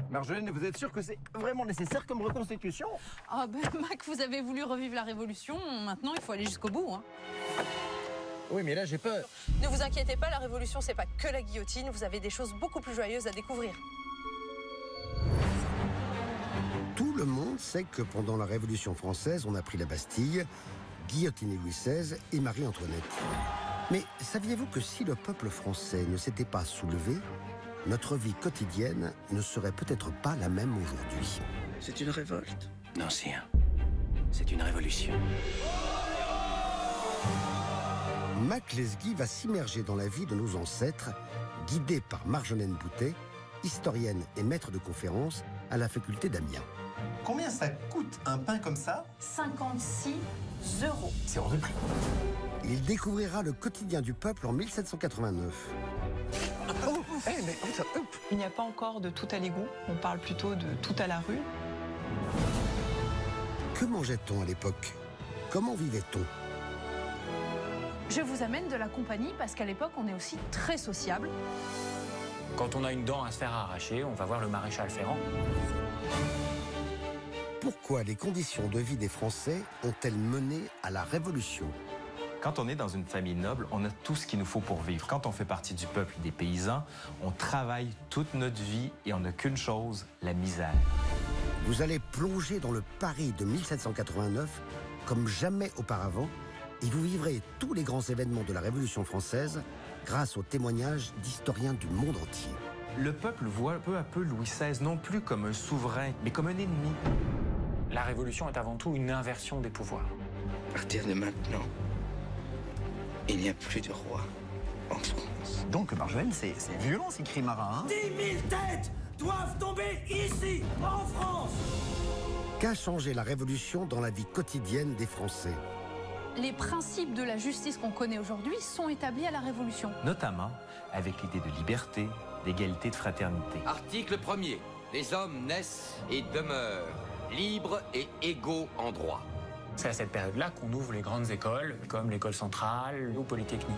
Marjolaine, vous êtes sûr que c'est vraiment nécessaire comme reconstitution? Ah ben Mac, vous avez voulu revivre la Révolution, maintenant il faut aller jusqu'au bout. Hein. Oui, mais là j'ai peur. Ne vous inquiétez pas, la Révolution c'est pas que la guillotine, vous avez des choses beaucoup plus joyeuses à découvrir. Tout le monde sait que pendant la Révolution française, on a pris la Bastille, guillotiné Louis XVI et Marie-Antoinette. Mais saviez-vous que si le peuple français ne s'était pas soulevé, notre vie quotidienne ne serait peut-être pas la même aujourd'hui? C'est une révolte. Non, c'est une révolution. Mac Lesguy va s'immerger dans la vie de nos ancêtres, guidé par Marjolaine Boutet, historienne et maître de conférences à la faculté d'Amiens. Combien ça coûte un pain comme ça? 56 €. C'est hors de prix. Il découvrira le quotidien du peuple en 1789. Il n'y a pas encore de tout à l'égout, on parle plutôt de tout à la rue. Que mangeait-on à l'époque? Comment vivait-on? Je vous amène de la compagnie parce qu'à l'époque on est aussi très sociable. Quand on a une dent à se faire arracher, on va voir le maréchal Ferrand. Pourquoi les conditions de vie des Français ont-elles mené à la Révolution? Quand on est dans une famille noble, on a tout ce qu'il nous faut pour vivre. Quand on fait partie du peuple des paysans, on travaille toute notre vie et on n'a qu'une chose, la misère. Vous allez plonger dans le Paris de 1789 comme jamais auparavant et vous vivrez tous les grands événements de la Révolution française grâce aux témoignages d'historiens du monde entier. Le peuple voit peu à peu Louis XVI non plus comme un souverain, mais comme un ennemi. La révolution est avant tout une inversion des pouvoirs. À partir de maintenant, il n'y a plus de roi en France. Donc Marjolaine, c'est violent ces cris marins. 10 000 têtes doivent tomber ici, en France. Qu'a changé la Révolution dans la vie quotidienne des Français? Les principes de la justice qu'on connaît aujourd'hui sont établis à la Révolution. Notamment avec l'idée de liberté, d'égalité, de fraternité. Article 1er. Les hommes naissent et demeurent libres et égaux en droit. C'est à cette période-là qu'on ouvre les grandes écoles, comme l'école centrale ou Polytechnique.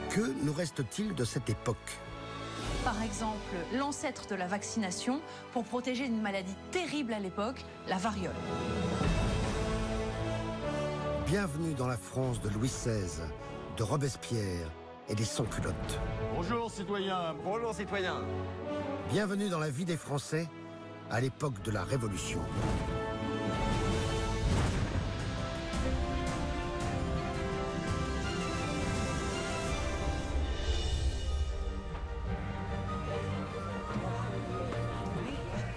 Que nous reste-t-il de cette époque? Par exemple, l'ancêtre de la vaccination pour protéger d'une maladie terrible à l'époque, la variole. Bienvenue dans la France de Louis XVI, de Robespierre et des sans-culottes. Bonjour citoyens. Bonjour citoyens. Bienvenue dans la vie des Français à l'époque de la Révolution.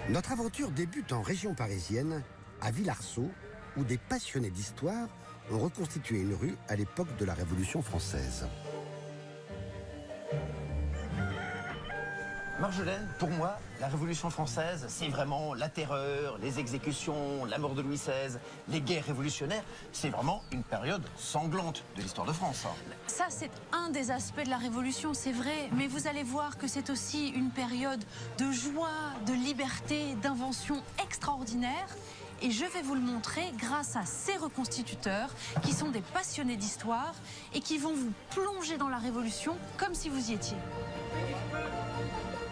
Notre aventure débute en région parisienne, à Villarceau, où des passionnés d'histoire ont reconstitué une rue à l'époque de la Révolution française. Marjolaine, pour moi, la Révolution française, c'est vraiment la terreur, les exécutions, la mort de Louis XVI, les guerres révolutionnaires. C'est vraiment une période sanglante de l'histoire de France. Ça, c'est un des aspects de la Révolution, c'est vrai, mais vous allez voir que c'est aussi une période de joie, de liberté, d'invention extraordinaire. Et je vais vous le montrer grâce à ces reconstituteurs qui sont des passionnés d'histoire et qui vont vous plonger dans la Révolution comme si vous y étiez.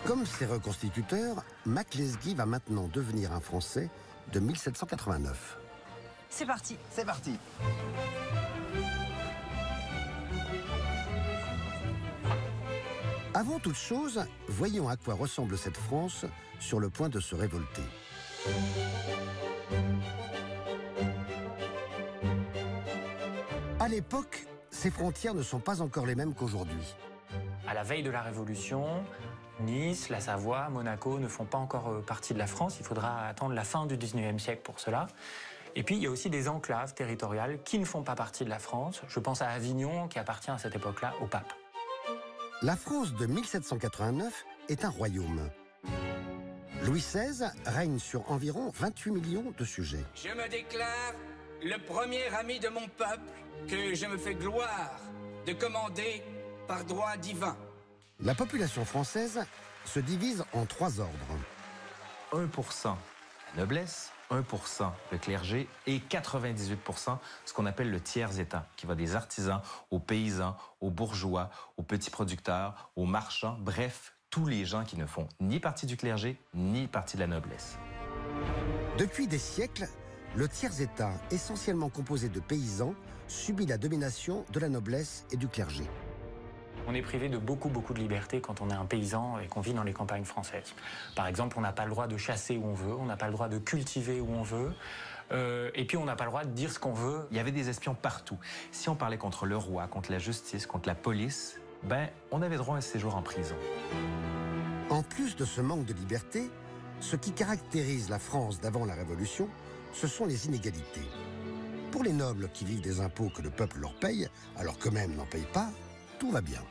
Comme ces reconstituteurs, Mac Lesguy va maintenant devenir un Français de 1789. C'est parti. C'est parti. Avant toute chose, voyons à quoi ressemble cette France sur le point de se révolter. À l'époque, ces frontières ne sont pas encore les mêmes qu'aujourd'hui. À la veille de la Révolution, Nice, la Savoie, Monaco ne font pas encore partie de la France. Il faudra attendre la fin du 19e siècle pour cela. Et puis, il y a aussi des enclaves territoriales qui ne font pas partie de la France. Je pense à Avignon, qui appartient à cette époque-là au pape. La France de 1789 est un royaume. Louis XVI règne sur environ 28 millions de sujets. Je me déclare le premier ami de mon peuple que je me fais gloire de commander par droit divin. La population française se divise en 3 ordres. 1% la noblesse, 1% le clergé et 98% ce qu'on appelle le tiers-État, qui va des artisans aux paysans, aux bourgeois, aux petits producteurs, aux marchands, bref, tous les gens qui ne font ni partie du clergé, ni partie de la noblesse. Depuis des siècles, le tiers-État, essentiellement composé de paysans, subit la domination de la noblesse et du clergé. On est privé de beaucoup de liberté quand on est un paysan et qu'on vit dans les campagnes françaises. Par exemple, on n'a pas le droit de chasser où on veut, on n'a pas le droit de cultiver où on veut, et puis on n'a pas le droit de dire ce qu'on veut. Il y avait des espions partout. Si on parlait contre le roi, contre la justice, contre la police, ben, on avait droit à un séjour en prison. En plus de ce manque de liberté, ce qui caractérise la France d'avant la Révolution, ce sont les inégalités. Pour les nobles qui vivent des impôts que le peuple leur paye, alors qu'eux-mêmes n'en payent pas, tout va bien.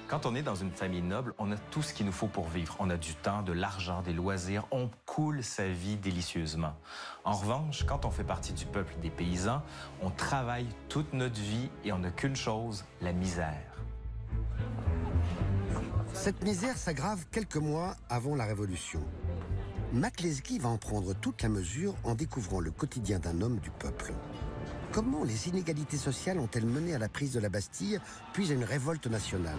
Quand on est dans une famille noble, on a tout ce qu'il nous faut pour vivre. On a du temps, de l'argent, des loisirs. On coule sa vie délicieusement. En revanche, quand on fait partie du peuple des paysans, on travaille toute notre vie et on n'a qu'une chose, la misère. Cette misère s'aggrave quelques mois avant la Révolution. Mac Lesguy va en prendre toute la mesure en découvrant le quotidien d'un homme du peuple. Comment les inégalités sociales ont-elles mené à la prise de la Bastille, puis à une révolte nationale?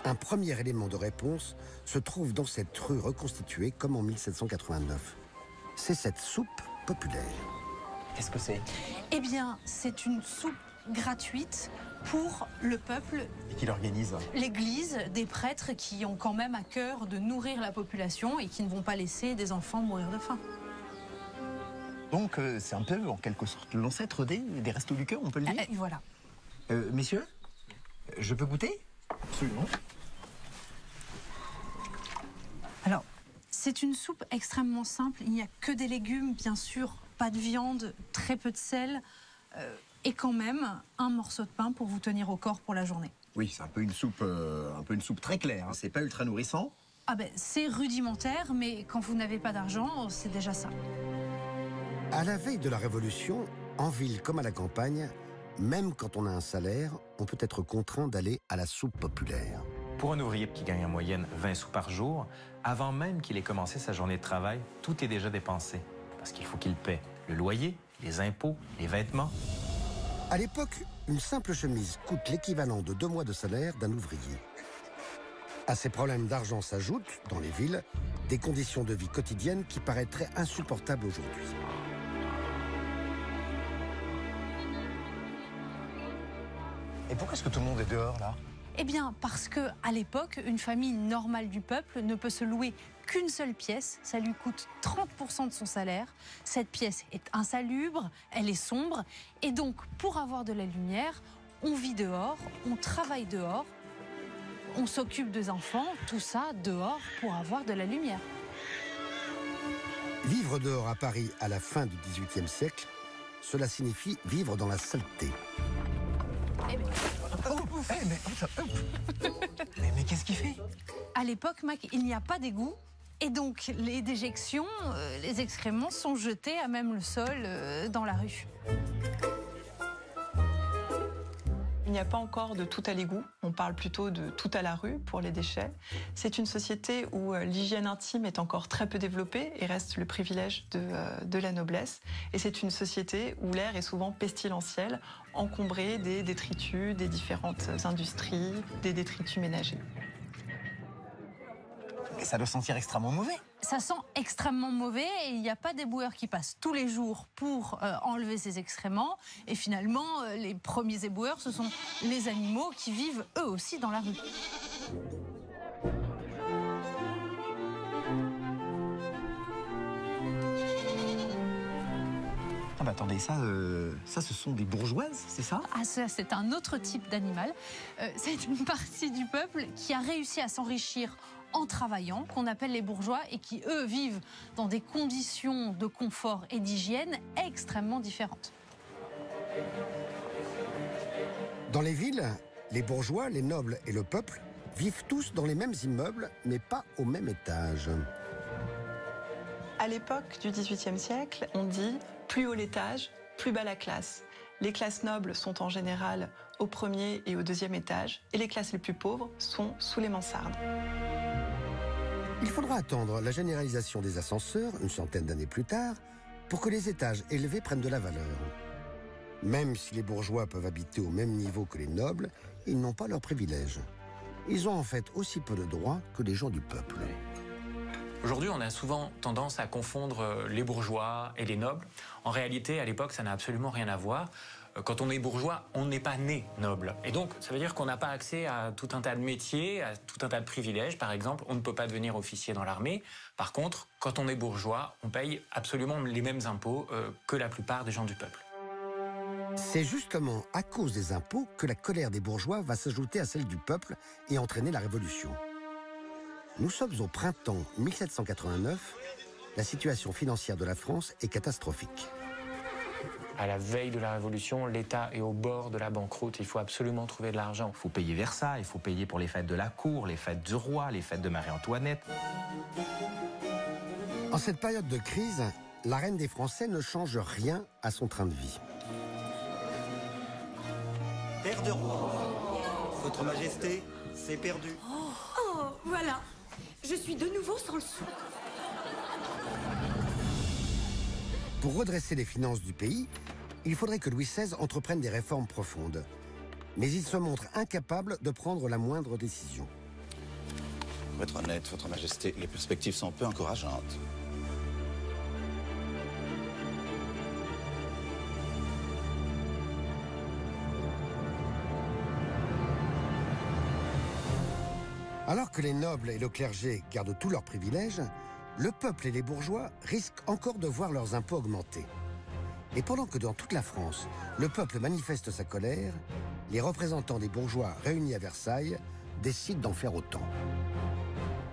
Un premier élément de réponse se trouve dans cette rue reconstituée comme en 1789. C'est cette soupe populaire. Qu'est-ce que c'est? Eh bien, c'est une soupe gratuite pour le peuple. Et qui l'organise? L'Église, des prêtres qui ont quand même à cœur de nourrir la population et qui ne vont pas laisser des enfants mourir de faim. Donc c'est un peu, en quelque sorte, l'ancêtre des Restos du Cœur, on peut le dire. Voilà. Messieurs, je peux goûter? Absolument. Alors, c'est une soupe extrêmement simple. Il n'y a que des légumes, bien sûr, pas de viande, très peu de sel, et quand même un morceau de pain pour vous tenir au corps pour la journée. Oui, c'est un peu une soupe très claire. Hein. C'est pas ultra nourrissant. Ah ben, c'est rudimentaire, mais quand vous n'avez pas d'argent, c'est déjà ça. À la veille de la Révolution, en ville comme à la campagne, même quand on a un salaire, on peut être contraint d'aller à la soupe populaire. Pour un ouvrier qui gagne en moyenne 20 sous par jour, avant même qu'il ait commencé sa journée de travail, tout est déjà dépensé. Parce qu'il faut qu'il paie le loyer, les impôts, les vêtements. À l'époque, une simple chemise coûte l'équivalent de 2 mois de salaire d'un ouvrier. À ces problèmes d'argent s'ajoutent, dans les villes, des conditions de vie quotidiennes qui paraîtraient insupportables aujourd'hui. Et pourquoi est-ce que tout le monde est dehors, là? Eh bien, parce que à l'époque, une famille normale du peuple ne peut se louer qu'une seule pièce. Ça lui coûte 30% de son salaire. Cette pièce est insalubre, elle est sombre. Et donc, pour avoir de la lumière, on vit dehors, on travaille dehors, on s'occupe des enfants, tout ça dehors pour avoir de la lumière. Vivre dehors à Paris à la fin du XVIIIe siècle, cela signifie vivre dans la saleté. Mais qu'est-ce qu'il fait? À l'époque, Mac, il n'y a pas d'égout. Et donc, les déjections, les excréments sont jetés à même le sol dans la rue. Il n'y a pas encore de tout à l'égout, on parle plutôt de tout à la rue pour les déchets. C'est une société où l'hygiène intime est encore très peu développée et reste le privilège de la noblesse. Et c'est une société où l'air est souvent pestilentiel, encombré des détritus des différentes industries, des détritus ménagers. Et ça doit sentir extrêmement mauvais. Ça sent extrêmement mauvais et il n'y a pas d'éboueurs qui passent tous les jours pour enlever ces excréments. Et finalement, les premiers éboueurs, ce sont les animaux qui vivent eux aussi dans la rue. Ah bah attendez, ça ce sont des bourgeoises, c'est ça? Ah, ça, c'est un autre type d'animal. C'est une partie du peuple qui a réussi à s'enrichir en travaillant, qu'on appelle les bourgeois, et qui, eux, vivent dans des conditions de confort et d'hygiène extrêmement différentes. Dans les villes, les bourgeois, les nobles et le peuple vivent tous dans les mêmes immeubles, mais pas au même étage. À l'époque du XVIIIe siècle, on dit plus haut l'étage, plus bas la classe. Les classes nobles sont en général au premier et au deuxième étage, et les classes les plus pauvres sont sous les mansardes. Il faudra attendre la généralisation des ascenseurs, une centaine d'années plus tard, pour que les étages élevés prennent de la valeur. Même si les bourgeois peuvent habiter au même niveau que les nobles, ils n'ont pas leurs privilèges. Ils ont en fait aussi peu de droits que les gens du peuple. Aujourd'hui, on a souvent tendance à confondre les bourgeois et les nobles. En réalité, à l'époque, ça n'a absolument rien à voir. Quand on est bourgeois, on n'est pas né noble. Et donc, ça veut dire qu'on n'a pas accès à tout un tas de métiers, à tout un tas de privilèges. Par exemple, on ne peut pas devenir officier dans l'armée. Par contre, quand on est bourgeois, on paye absolument les mêmes impôts que la plupart des gens du peuple. C'est justement à cause des impôts que la colère des bourgeois va s'ajouter à celle du peuple et entraîner la Révolution. Nous sommes au printemps 1789. La situation financière de la France est catastrophique. À la veille de la Révolution, l'État est au bord de la banqueroute. Il faut absolument trouver de l'argent. Il faut payer Versailles, il faut payer pour les fêtes de la cour, les fêtes du roi, les fêtes de Marie-Antoinette. En cette période de crise, la reine des Français ne change rien à son train de vie. Père de roi, Votre Majesté, c'est perdu. Oh, voilà. Je suis de nouveau sans le sou. Pour redresser les finances du pays, il faudrait que Louis XVI entreprenne des réformes profondes. Mais il se montre incapable de prendre la moindre décision. Pour être honnête, Votre Majesté, les perspectives sont peu encourageantes. Alors que les nobles et le clergé gardent tous leurs privilèges, le peuple et les bourgeois risquent encore de voir leurs impôts augmenter. Et pendant que dans toute la France, le peuple manifeste sa colère, les représentants des bourgeois réunis à Versailles décident d'en faire autant.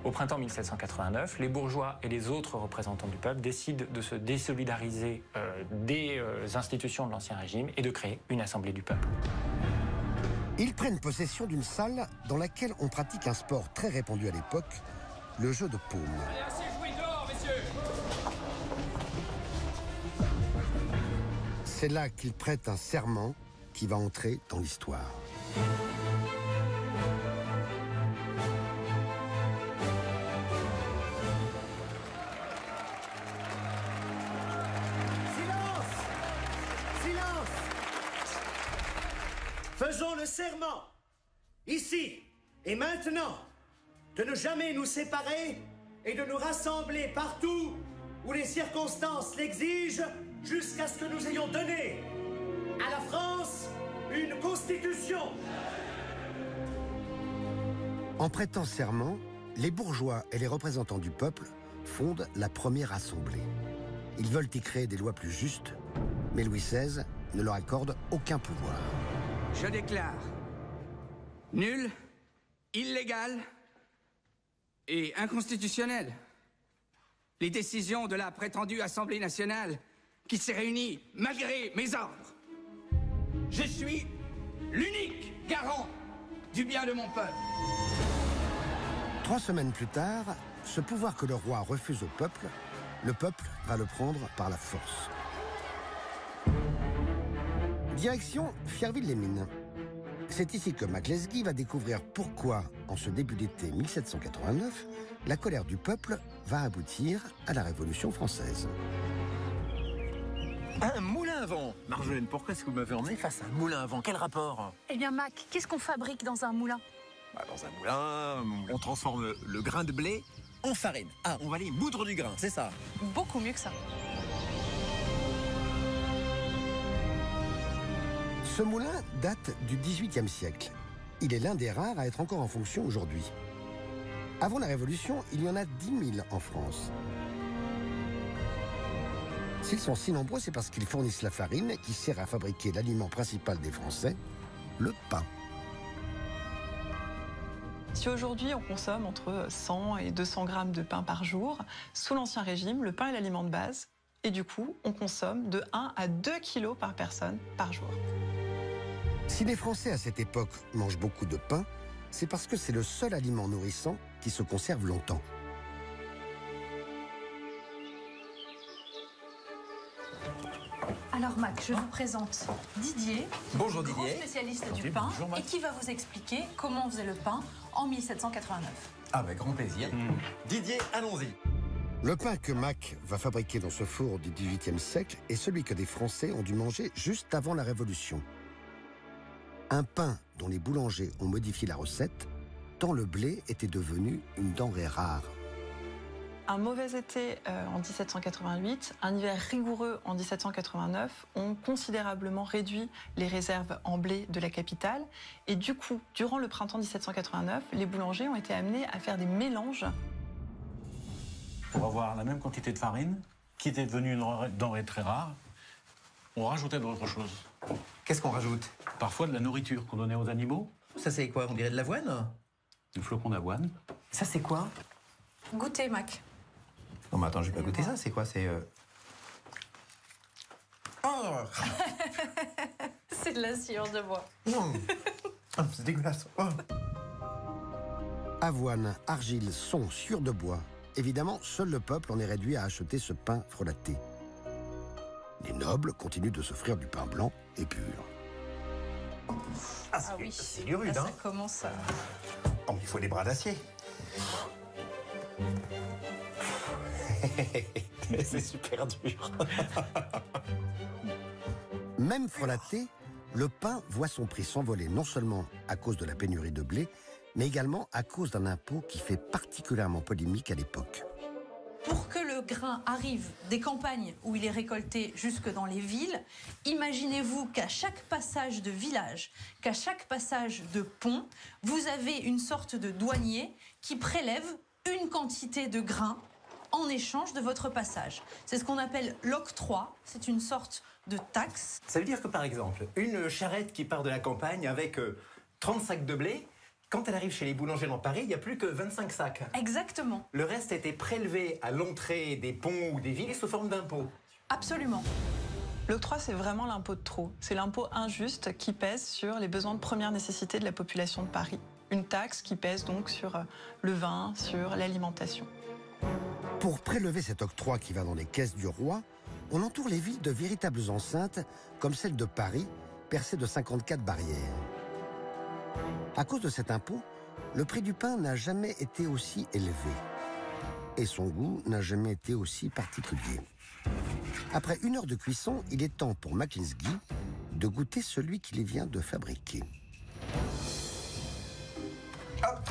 Au printemps 1789, les bourgeois et les autres représentants du peuple décident de se désolidariser des institutions de l'Ancien Régime et de créer une Assemblée du peuple. Ils prennent possession d'une salle dans laquelle on pratique un sport très répandu à l'époque, le jeu de paume. Allez, assez joué dehors, messieurs! C'est là qu'ils prêtent un serment qui va entrer dans l'histoire. Faisons le serment, ici et maintenant, de ne jamais nous séparer et de nous rassembler partout où les circonstances l'exigent jusqu'à ce que nous ayons donné à la France une constitution. En prêtant serment, les bourgeois et les représentants du peuple fondent la première assemblée. Ils veulent y créer des lois plus justes, mais Louis XVI ne leur accorde aucun pouvoir. Je déclare nul, illégal et inconstitutionnel les décisions de la prétendue Assemblée nationale qui s'est réunie malgré mes ordres. Je suis l'unique garant du bien de mon peuple. 3 semaines plus tard, ce pouvoir que le roi refuse au peuple, le peuple va le prendre par la force. Direction Fierville-les-Mines. C'est ici que Maclesguy va découvrir pourquoi, en ce début d'été 1789, la colère du peuple va aboutir à la Révolution française. Un moulin à vent. Marjolaine, pourquoi est-ce que vous m'avez emmené face à un moulin à vent? Quel rapport? Eh bien, Mac, qu'est-ce qu'on fabrique dans un moulin? Dans un moulin, on transforme le grain de blé en farine. Ah, on va aller moudre du grain, c'est ça? Beaucoup mieux que ça. Ce moulin date du XVIIIe siècle. Il est l'un des rares à être encore en fonction aujourd'hui. Avant la Révolution, il y en a 10 000 en France. S'ils sont si nombreux, c'est parce qu'ils fournissent la farine qui sert à fabriquer l'aliment principal des Français, le pain. Si aujourd'hui on consomme entre 100 et 200 grammes de pain par jour, sous l'Ancien Régime, le pain est l'aliment de base. Et du coup, on consomme de 1 à 2 kilos par personne par jour. Si les Français à cette époque mangent beaucoup de pain, c'est parce que c'est le seul aliment nourrissant qui se conserve longtemps. Alors Mac, je vous présente Didier. Bonjour grand Didier. Spécialiste du pain et qui va vous expliquer comment on faisait le pain en 1789. Ah ben grand plaisir. Didier, allons-y. Le pain que Mac va fabriquer dans ce four du XVIIIe siècle est celui que des Français ont dû manger juste avant la Révolution. Un pain dont les boulangers ont modifié la recette, tant le blé était devenu une denrée rare. Un mauvais été en 1788, un hiver rigoureux en 1789 ont considérablement réduit les réserves en blé de la capitale. Et du coup, durant le printemps 1789, les boulangers ont été amenés à faire des mélanges. Pour avoir la même quantité de farine, qui était devenue une denrée très rare, on rajoutait d'autres choses. Qu'est-ce qu'on rajoute? Parfois de la nourriture qu'on donnait aux animaux. Ça c'est quoi? On dirait de l'avoine? Du flocon d'avoine. Ça c'est quoi? Goûtez Mac. Non mais attends, je vais pas goûter ça, c'est quoi? C'est... Oh C'est de la sciure de bois. c'est dégueulasse. Oh. Avoine, argile, son, sciure de bois. Évidemment, seul le peuple en est réduit à acheter ce pain frelaté. Les nobles continuent de s'offrir du pain blanc et pur. Ah oui, c'est du rude, là, hein? ça commence à... Oh, il faut des bras d'acier. C'est super dur. Même frelaté, le pain voit son prix s'envoler non seulement à cause de la pénurie de blé, mais également à cause d'un impôt qui fait particulièrement polémique à l'époque. Pour que le grain arrive des campagnes où il est récolté jusque dans les villes, imaginez-vous qu'à chaque passage de village, qu'à chaque passage de pont, vous avez une sorte de douanier qui prélève une quantité de grain en échange de votre passage. C'est ce qu'on appelle l'octroi, c'est une sorte de taxe. Ça veut dire que par exemple, une charrette qui part de la campagne avec 30 sacs de blé, quand elle arrive chez les boulangers dans Paris, il n'y a plus que 25 sacs. Exactement. Le reste a été prélevé à l'entrée des ponts ou des villes sous forme d'impôt. Absolument. L'octroi, c'est vraiment l'impôt de trop. C'est l'impôt injuste qui pèse sur les besoins de première nécessité de la population de Paris. Une taxe qui pèse donc sur le vin, sur l'alimentation. Pour prélever cet octroi qui va dans les caisses du roi, on entoure les villes de véritables enceintes, comme celle de Paris, percée de 54 barrières. À cause de cet impôt, le prix du pain n'a jamais été aussi élevé. Et son goût n'a jamais été aussi particulier. Après 1 heure de cuisson, il est temps pour Maclinsky de goûter celui qu'il vient de fabriquer. Hop.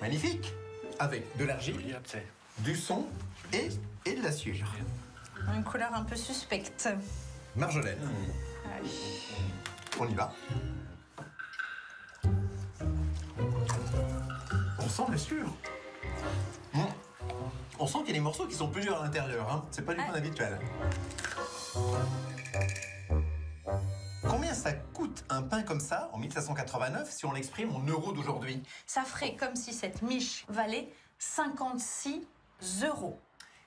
Magnifique. Avec de l'argile, du son et de la suture. Une couleur un peu suspecte. Marjolaine. Ouais. On y va. On sent la suture. On sent qu'il y a des morceaux qui sont plus durs à l'intérieur. Hein. C'est pas du pain habituel. Combien ça coûte un pain comme ça en 1789 si on l'exprime en euros d'aujourd'hui? Ça ferait comme si cette miche valait 56 euros.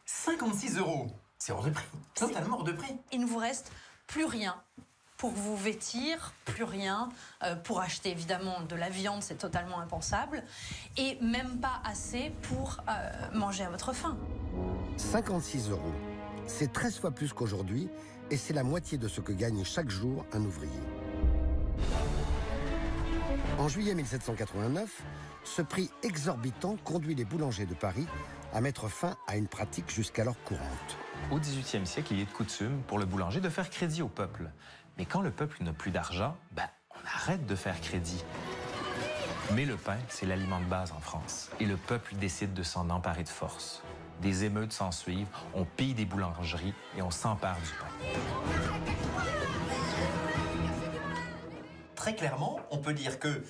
56 euros. C'est hors de prix. Totalement hors de prix. Il ne vous reste plus rien pour vous vêtir, plus rien pour acheter évidemment de la viande, c'est totalement impensable, et même pas assez pour manger à votre faim. 56 euros. C'est 13 fois plus qu'aujourd'hui et c'est la moitié de ce que gagne chaque jour un ouvrier. En juillet 1789, ce prix exorbitant conduit les boulangers de Paris à mettre fin à une pratique jusqu'alors courante. Au XVIIIe siècle, il est de coutume pour le boulanger de faire crédit au peuple. Mais quand le peuple n'a plus d'argent, on arrête de faire crédit. Mais le pain, c'est l'aliment de base en France. Et le peuple décide de s'en emparer de force. Des émeutes s'ensuivent, on pille des boulangeries et on s'empare du pain. Très clairement, on peut dire que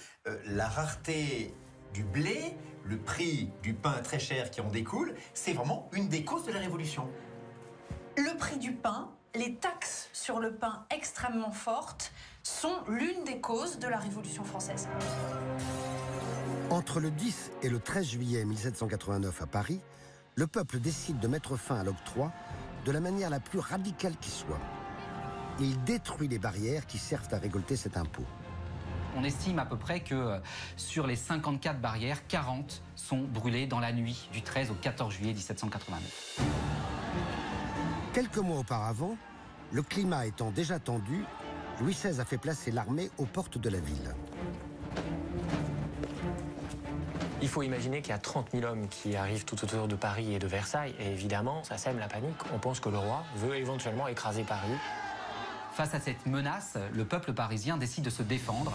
la rareté du blé, le prix du pain très cher qui en découle, c'est vraiment une des causes de la Révolution. Le prix du pain, les taxes sur le pain extrêmement fortes sont l'une des causes de la Révolution française. Entre le 10 et le 13 juillet 1789 à Paris, le peuple décide de mettre fin à l'octroi de la manière la plus radicale qui soit. Il détruit les barrières qui servent à récolter cet impôt. On estime à peu près que sur les 54 barrières, 40 sont brûlées dans la nuit du 13 au 14 juillet 1789. Quelques mois auparavant, Le climat étant déjà tendu, Louis XVI a fait placer l'armée aux portes de la ville. Il faut imaginer qu'il y a 30 000 hommes qui arrivent tout autour de Paris et de Versailles. Et évidemment, ça sème la panique. On pense que le roi veut éventuellement écraser Paris. Face à cette menace, le peuple parisien décide de se défendre.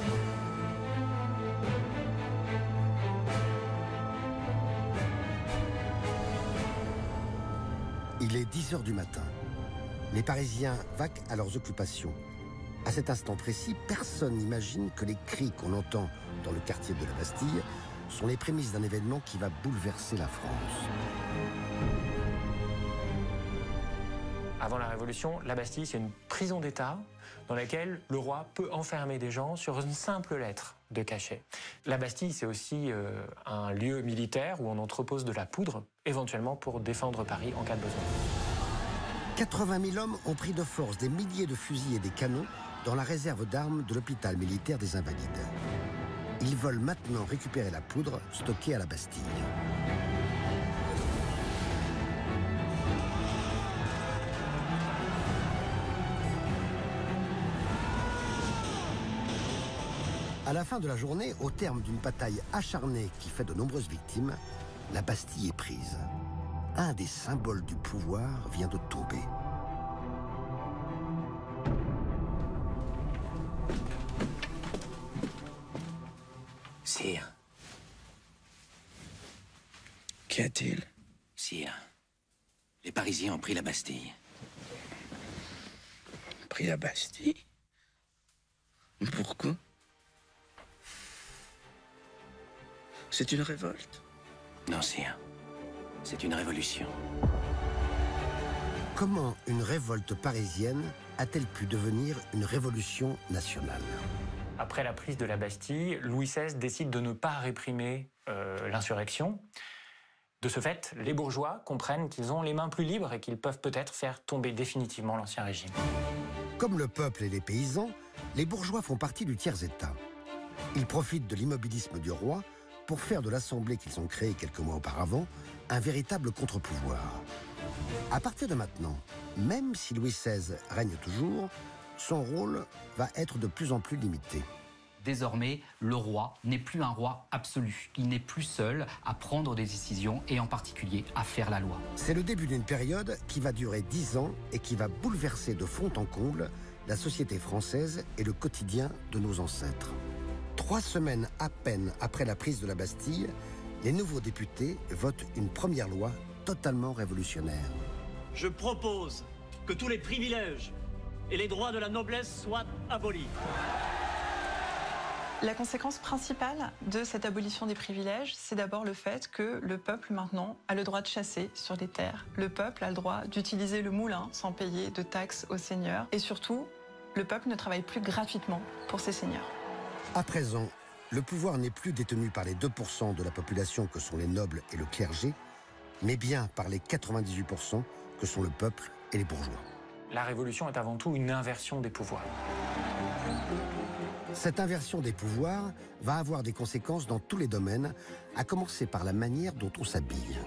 Il est 10 h du matin. Les Parisiens vaquent à leurs occupations. À cet instant précis, personne n'imagine que les cris qu'on entend dans le quartier de la Bastille sont les prémices d'un événement qui va bouleverser la France. Avant la Révolution, la Bastille, c'est une prison d'État dans laquelle le roi peut enfermer des gens sur une simple lettre de cachet. La Bastille, c'est aussi un lieu militaire où on entrepose de la poudre, éventuellement pour défendre Paris en cas de besoin. 80 000 hommes ont pris de force des milliers de fusils et des canons dans la réserve d'armes de l'hôpital militaire des Invalides. Ils veulent maintenant récupérer la poudre stockée à la Bastille. À la fin de la journée, au terme d'une bataille acharnée qui fait de nombreuses victimes, la Bastille est prise. Un des symboles du pouvoir vient de tomber. Sire. Qu'y a-t-il? Sire, les Parisiens ont pris la Bastille. Pris la Bastille? Pourquoi? C'est une révolte? Non, sire. C'est une révolution. Comment une révolte parisienne a-t-elle pu devenir une révolution nationale? Après la prise de la Bastille, Louis XVI décide de ne pas réprimer l'insurrection. De ce fait, les bourgeois comprennent qu'ils ont les mains plus libres et qu'ils peuvent peut-être faire tomber définitivement l'Ancien Régime. Comme le peuple et les paysans, les bourgeois font partie du tiers-État. Ils profitent de l'immobilisme du roi pour faire de l'Assemblée qu'ils ont créée quelques mois auparavant un véritable contre-pouvoir. À partir de maintenant, même si Louis XVI règne toujours, son rôle va être de plus en plus limité. Désormais, le roi n'est plus un roi absolu. Il n'est plus seul à prendre des décisions et en particulier à faire la loi. C'est le début d'une période qui va durer 10 ans et qui va bouleverser de fond en comble la société française et le quotidien de nos ancêtres. 3 semaines à peine après la prise de la Bastille, les nouveaux députés votent une première loi totalement révolutionnaire. Je propose que tous les privilèges et les droits de la noblesse soient abolis. La conséquence principale de cette abolition des privilèges, c'est d'abord le fait que le peuple maintenant a le droit de chasser sur des terres. Le peuple a le droit d'utiliser le moulin sans payer de taxes aux seigneurs. Et surtout, le peuple ne travaille plus gratuitement pour ses seigneurs. À présent, le pouvoir n'est plus détenu par les 2% de la population que sont les nobles et le clergé, mais bien par les 98% que sont le peuple et les bourgeois. La Révolution est avant tout une inversion des pouvoirs. Cette inversion des pouvoirs va avoir des conséquences dans tous les domaines, à commencer par la manière dont on s'habille.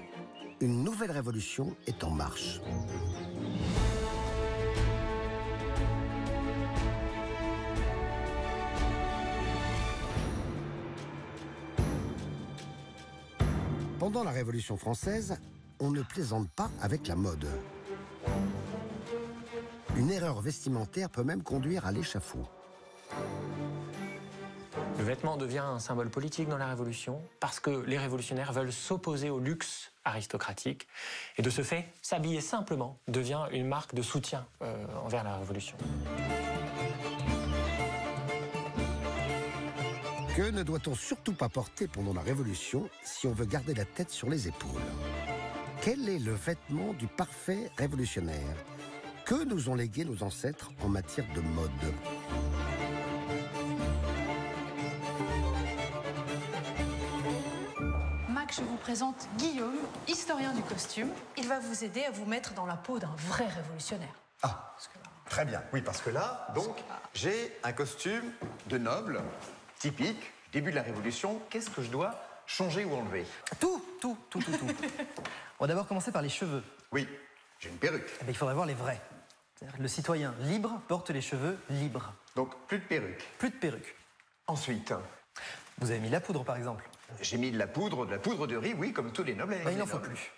Une nouvelle révolution est en marche. Pendant la Révolution française, on ne plaisante pas avec la mode. Une erreur vestimentaire peut même conduire à l'échafaud. Le vêtement devient un symbole politique dans la Révolution parce que les révolutionnaires veulent s'opposer au luxe aristocratique. Et de ce fait, s'habiller simplement devient une marque de soutien envers la Révolution. Que ne doit-on surtout pas porter pendant la Révolution si on veut garder la tête sur les épaules? Quel est le vêtement du parfait révolutionnaire? Que nous ont légué nos ancêtres en matière de mode? Mac, je vous présente Guillaume, historien du costume. Il va vous aider à vous mettre dans la peau d'un vrai révolutionnaire. Ah, très bien. Oui, parce que là, donc, j'ai un costume de noble, typique, début de la Révolution. Qu'est-ce que je dois changer ou enlever? Tout. On va d'abord commencer par les cheveux. Oui, j'ai une perruque. Eh bien, il faudrait voir les vrais. C'est-à-dire que le citoyen libre porte les cheveux libres. Donc plus de perruque. Plus de perruque. Ensuite, vous avez mis la poudre, par exemple. J'ai mis de la poudre de riz, oui, comme tous les nobles. Il n'en faut plus.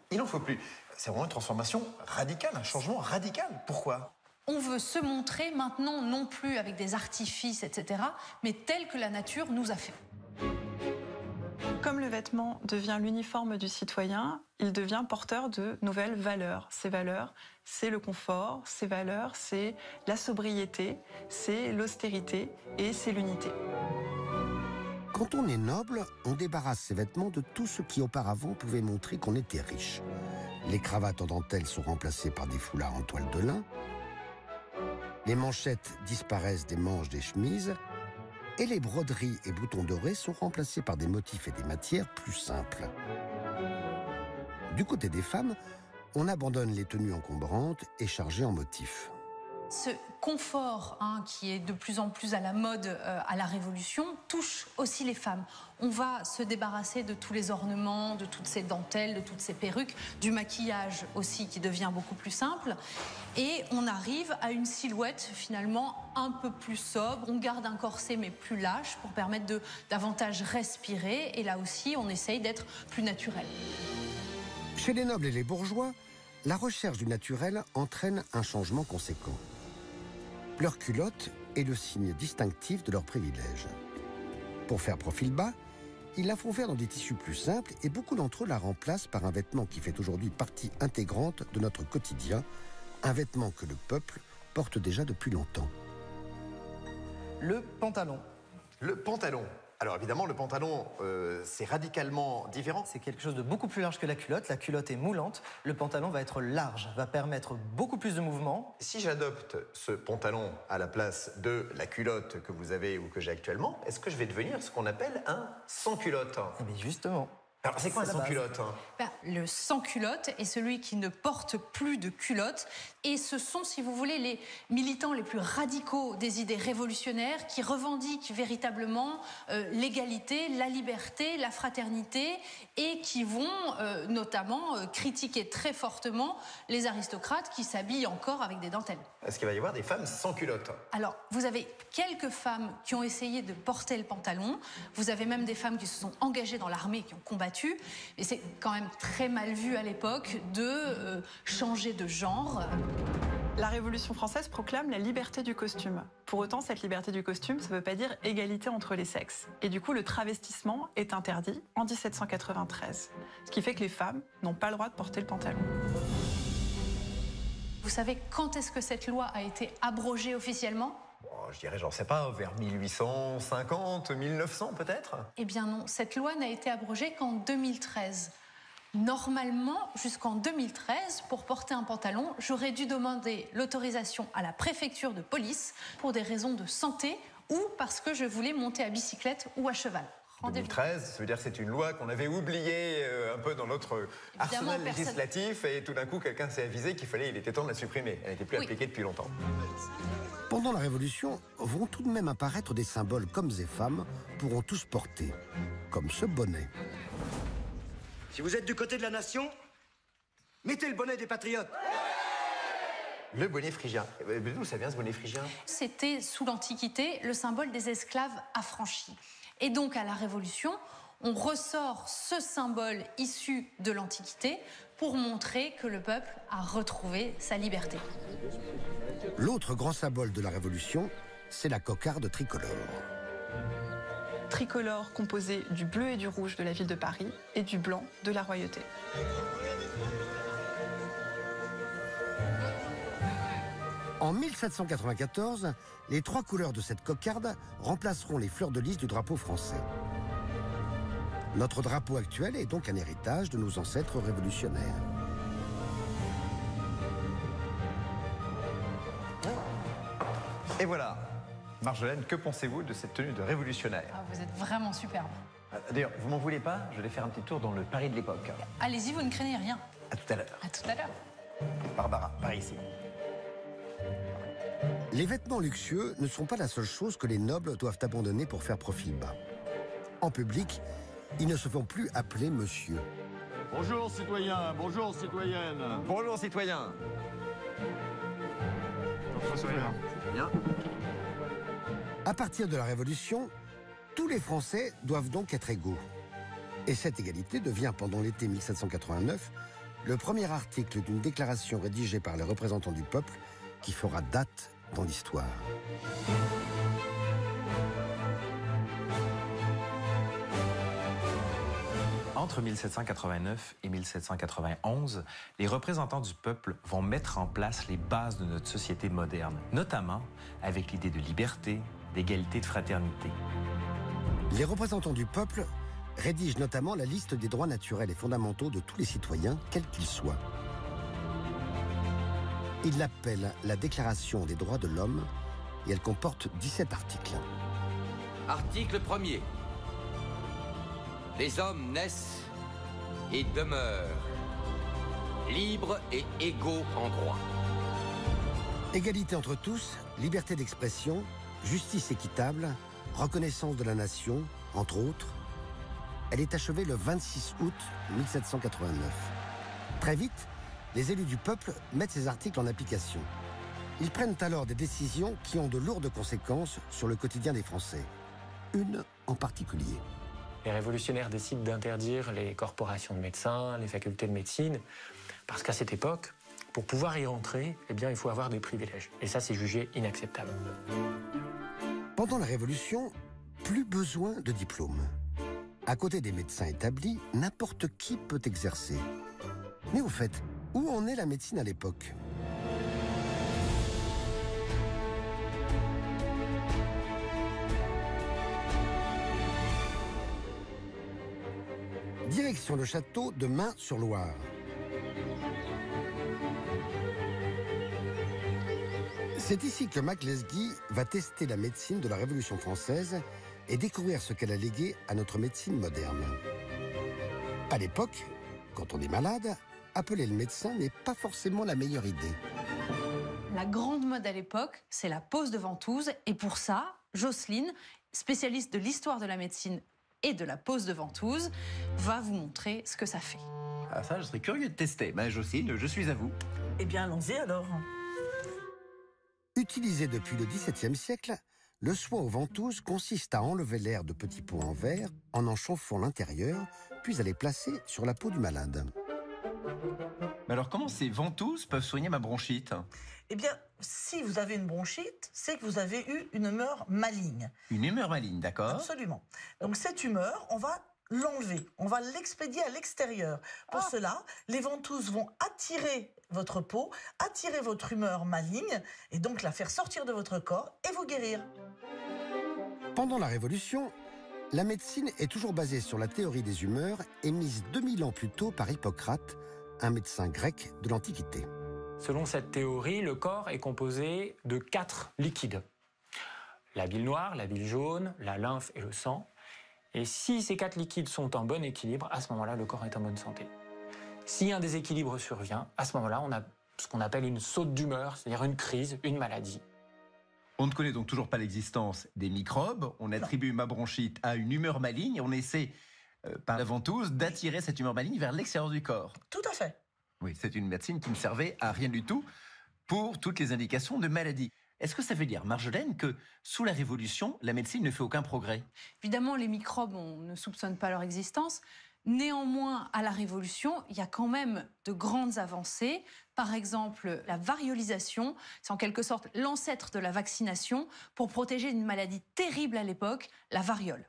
Il n'en faut plus. C'est vraiment une transformation radicale, un changement radical. Pourquoi? On veut se montrer maintenant non plus avec des artifices, etc., mais tel que la nature nous a fait. Comme le vêtement devient l'uniforme du citoyen, il devient porteur de nouvelles valeurs. Ces valeurs, c'est le confort, ces valeurs, c'est la sobriété, c'est l'austérité et c'est l'unité. Quand on est noble, on débarrasse ses vêtements de tout ce qui auparavant pouvait montrer qu'on était riche. Les cravates en dentelle sont remplacées par des foulards en toile de lin. Les manchettes disparaissent des manches des chemises. Et les broderies et boutons dorés sont remplacés par des motifs et des matières plus simples. Du côté des femmes, on abandonne les tenues encombrantes et chargées en motifs. Ce confort qui est de plus en plus à la mode à la Révolution touche aussi les femmes. On va se débarrasser de tous les ornements, de toutes ces dentelles, de toutes ces perruques, du maquillage aussi qui devient beaucoup plus simple. Et on arrive à une silhouette finalement un peu plus sobre. On garde un corset mais plus lâche pour permettre de davantage respirer. Et là aussi, on essaye d'être plus naturel. Chez les nobles et les bourgeois, la recherche du naturel entraîne un changement conséquent. Leur culotte est le signe distinctif de leur privilège. Pour faire profil bas, ils la font faire dans des tissus plus simples et beaucoup d'entre eux la remplacent par un vêtement qui fait aujourd'hui partie intégrante de notre quotidien, un vêtement que le peuple porte déjà depuis longtemps. Le pantalon. Le pantalon. Alors évidemment, le pantalon, c'est radicalement différent. C'est quelque chose de beaucoup plus large que la culotte. La culotte est moulante. Le pantalon va être large, va permettre beaucoup plus de mouvement. Si j'adopte ce pantalon à la place de la culotte que vous avez ou que j'ai actuellement, est-ce que je vais devenir ce qu'on appelle un sans-culotte? Eh bien justement. Alors c'est quoi un sans-culotte? Le sans-culotte est celui qui ne porte plus de culotte. Et ce sont, si vous voulez, les militants les plus radicaux des idées révolutionnaires qui revendiquent véritablement l'égalité, la liberté, la fraternité et qui vont notamment critiquer très fortement les aristocrates qui s'habillent encore avec des dentelles. Est-ce qu'il va y avoir des femmes sans culotte? Alors, vous avez quelques femmes qui ont essayé de porter le pantalon. Vous avez même des femmes qui se sont engagées dans l'armée, qui ont combattu. Et c'est quand même très mal vu à l'époque de changer de genre. La Révolution française proclame la liberté du costume. Pour autant, cette liberté du costume, ça ne veut pas dire égalité entre les sexes. Et du coup, le travestissement est interdit en 1793. Ce qui fait que les femmes n'ont pas le droit de porter le pantalon. Vous savez quand est-ce que cette loi a été abrogée officiellement ? Je dirais, j'en sais pas, vers 1850, 1900 peut-être? Eh bien non, cette loi n'a été abrogée qu'en 2013. Normalement, jusqu'en 2013, pour porter un pantalon, j'aurais dû demander l'autorisation à la préfecture de police pour des raisons de santé ou parce que je voulais monter à bicyclette ou à cheval. 2013, ça veut dire que c'est une loi qu'on avait oubliée un peu dans notre arsenal législatif et tout d'un coup, quelqu'un s'est avisé qu'il était temps de la supprimer. Elle n'était plus appliquée depuis longtemps. Pendant la Révolution, vont tout de même apparaître des symboles qu'hommes et femmes pourront tous porter, comme ce bonnet. Si vous êtes du côté de la nation, mettez le bonnet des patriotes. Le bonnet phrygien. D'où ça vient ce bonnet phrygien? C'était sous l'Antiquité le symbole des esclaves affranchis. Et donc à la Révolution, on ressort ce symbole issu de l'Antiquité pour montrer que le peuple a retrouvé sa liberté. L'autre grand symbole de la Révolution, c'est la cocarde tricolore. Tricolore composé du bleu et du rouge de la ville de Paris et du blanc de la royauté. En 1794, les trois couleurs de cette cocarde remplaceront les fleurs de lys du drapeau français. Notre drapeau actuel est donc un héritage de nos ancêtres révolutionnaires. Et voilà. Marjolaine, que pensez-vous de cette tenue de révolutionnaire? Vous êtes vraiment superbe. D'ailleurs, vous m'en voulez pas? Je vais faire un petit tour dans le Paris de l'époque. Allez-y, vous ne craignez rien. À tout à l'heure. À tout à l'heure. Barbara, par ici. Les vêtements luxueux ne sont pas la seule chose que les nobles doivent abandonner pour faire profil bas. En public, ils ne se font plus appeler monsieur. Bonjour citoyens, bonjour citoyennes. Bonjour citoyens. Bien. À partir de la Révolution, tous les Français doivent donc être égaux. Et cette égalité devient, pendant l'été 1789, le premier article d'une déclaration rédigée par les représentants du peuple qui fera date dans l'histoire. Entre 1789 et 1791, les représentants du peuple vont mettre en place les bases de notre société moderne, notamment avec l'idée de liberté, d'égalité, de fraternité. Les représentants du peuple rédigent notamment la liste des droits naturels et fondamentaux de tous les citoyens, quels qu'ils soient. Ils l'appellent la Déclaration des droits de l'homme et elle comporte 17 articles. Article 1er. Les hommes naissent et demeurent libres et égaux en droit. Égalité entre tous, liberté d'expression, justice équitable, reconnaissance de la nation, entre autres. Elle est achevée le 26 août 1789. Très vite, les élus du peuple mettent ces articles en application. Ils prennent alors des décisions qui ont de lourdes conséquences sur le quotidien des Français. Une en particulier. Les révolutionnaires décident d'interdire les corporations de médecins, les facultés de médecine, parce qu'à cette époque, pour pouvoir y rentrer, eh bien, il faut avoir des privilèges. Et ça, c'est jugé inacceptable. Pendant la Révolution, plus besoin de diplôme. À côté des médecins établis, n'importe qui peut exercer. Mais au fait, où en est la médecine à l'époque ? Direction le château de Main-sur-Loire. C'est ici que Mac Lesguy va tester la médecine de la Révolution française et découvrir ce qu'elle a légué à notre médecine moderne. À l'époque, quand on est malade, appeler le médecin n'est pas forcément la meilleure idée. La grande mode à l'époque, c'est la pose de ventouse. Et pour ça, Jocelyne, spécialiste de l'histoire de la médecine et de la pose de ventouse, va vous montrer ce que ça fait. Ah ça, je serais curieux de tester. Jocelyne, je suis à vous. Eh bien, allons-y alors. Utilisé depuis le XVIIe siècle, le soin aux ventouses consiste à enlever l'air de petits pots en verre en chauffant l'intérieur, puis à les placer sur la peau du malade. Mais alors, comment ces ventouses peuvent soigner ma bronchite? Eh bien, si vous avez une bronchite, c'est que vous avez eu une humeur maligne. Une humeur maligne, d'accord. Absolument. Donc cette humeur, on va l'enlever, on va l'expédier à l'extérieur. Pour cela, les ventouses vont attirer votre peau, attirer votre humeur maligne, et donc la faire sortir de votre corps et vous guérir. Pendant la Révolution, la médecine est toujours basée sur la théorie des humeurs émise 2000 ans plus tôt par Hippocrate, un médecin grec de l'Antiquité. Selon cette théorie, le corps est composé de 4 liquides. La bile noire, la bile jaune, la lymphe et le sang. Et si ces 4 liquides sont en bon équilibre, à ce moment-là, le corps est en bonne santé. Si un déséquilibre survient, à ce moment-là, on a ce qu'on appelle une saute d'humeur, c'est-à-dire une crise, une maladie. On ne connaît donc toujours pas l'existence des microbes. On attribue ma bronchite à une humeur maligne et on essaie, par la ventouse, d'attirer cette humeur maligne vers l'extérieur du corps. Tout à fait. Oui, c'est une médecine qui ne servait à rien du tout pour toutes les indications de maladie. Est-ce que ça veut dire, Marjolaine, que sous la Révolution, la médecine ne fait aucun progrès? Évidemment, les microbes, on ne soupçonne pas leur existence. Néanmoins, à la Révolution, il y a quand même de grandes avancées. Par exemple, la variolisation, c'est en quelque sorte l'ancêtre de la vaccination pour protéger d'une maladie terrible à l'époque, la variole.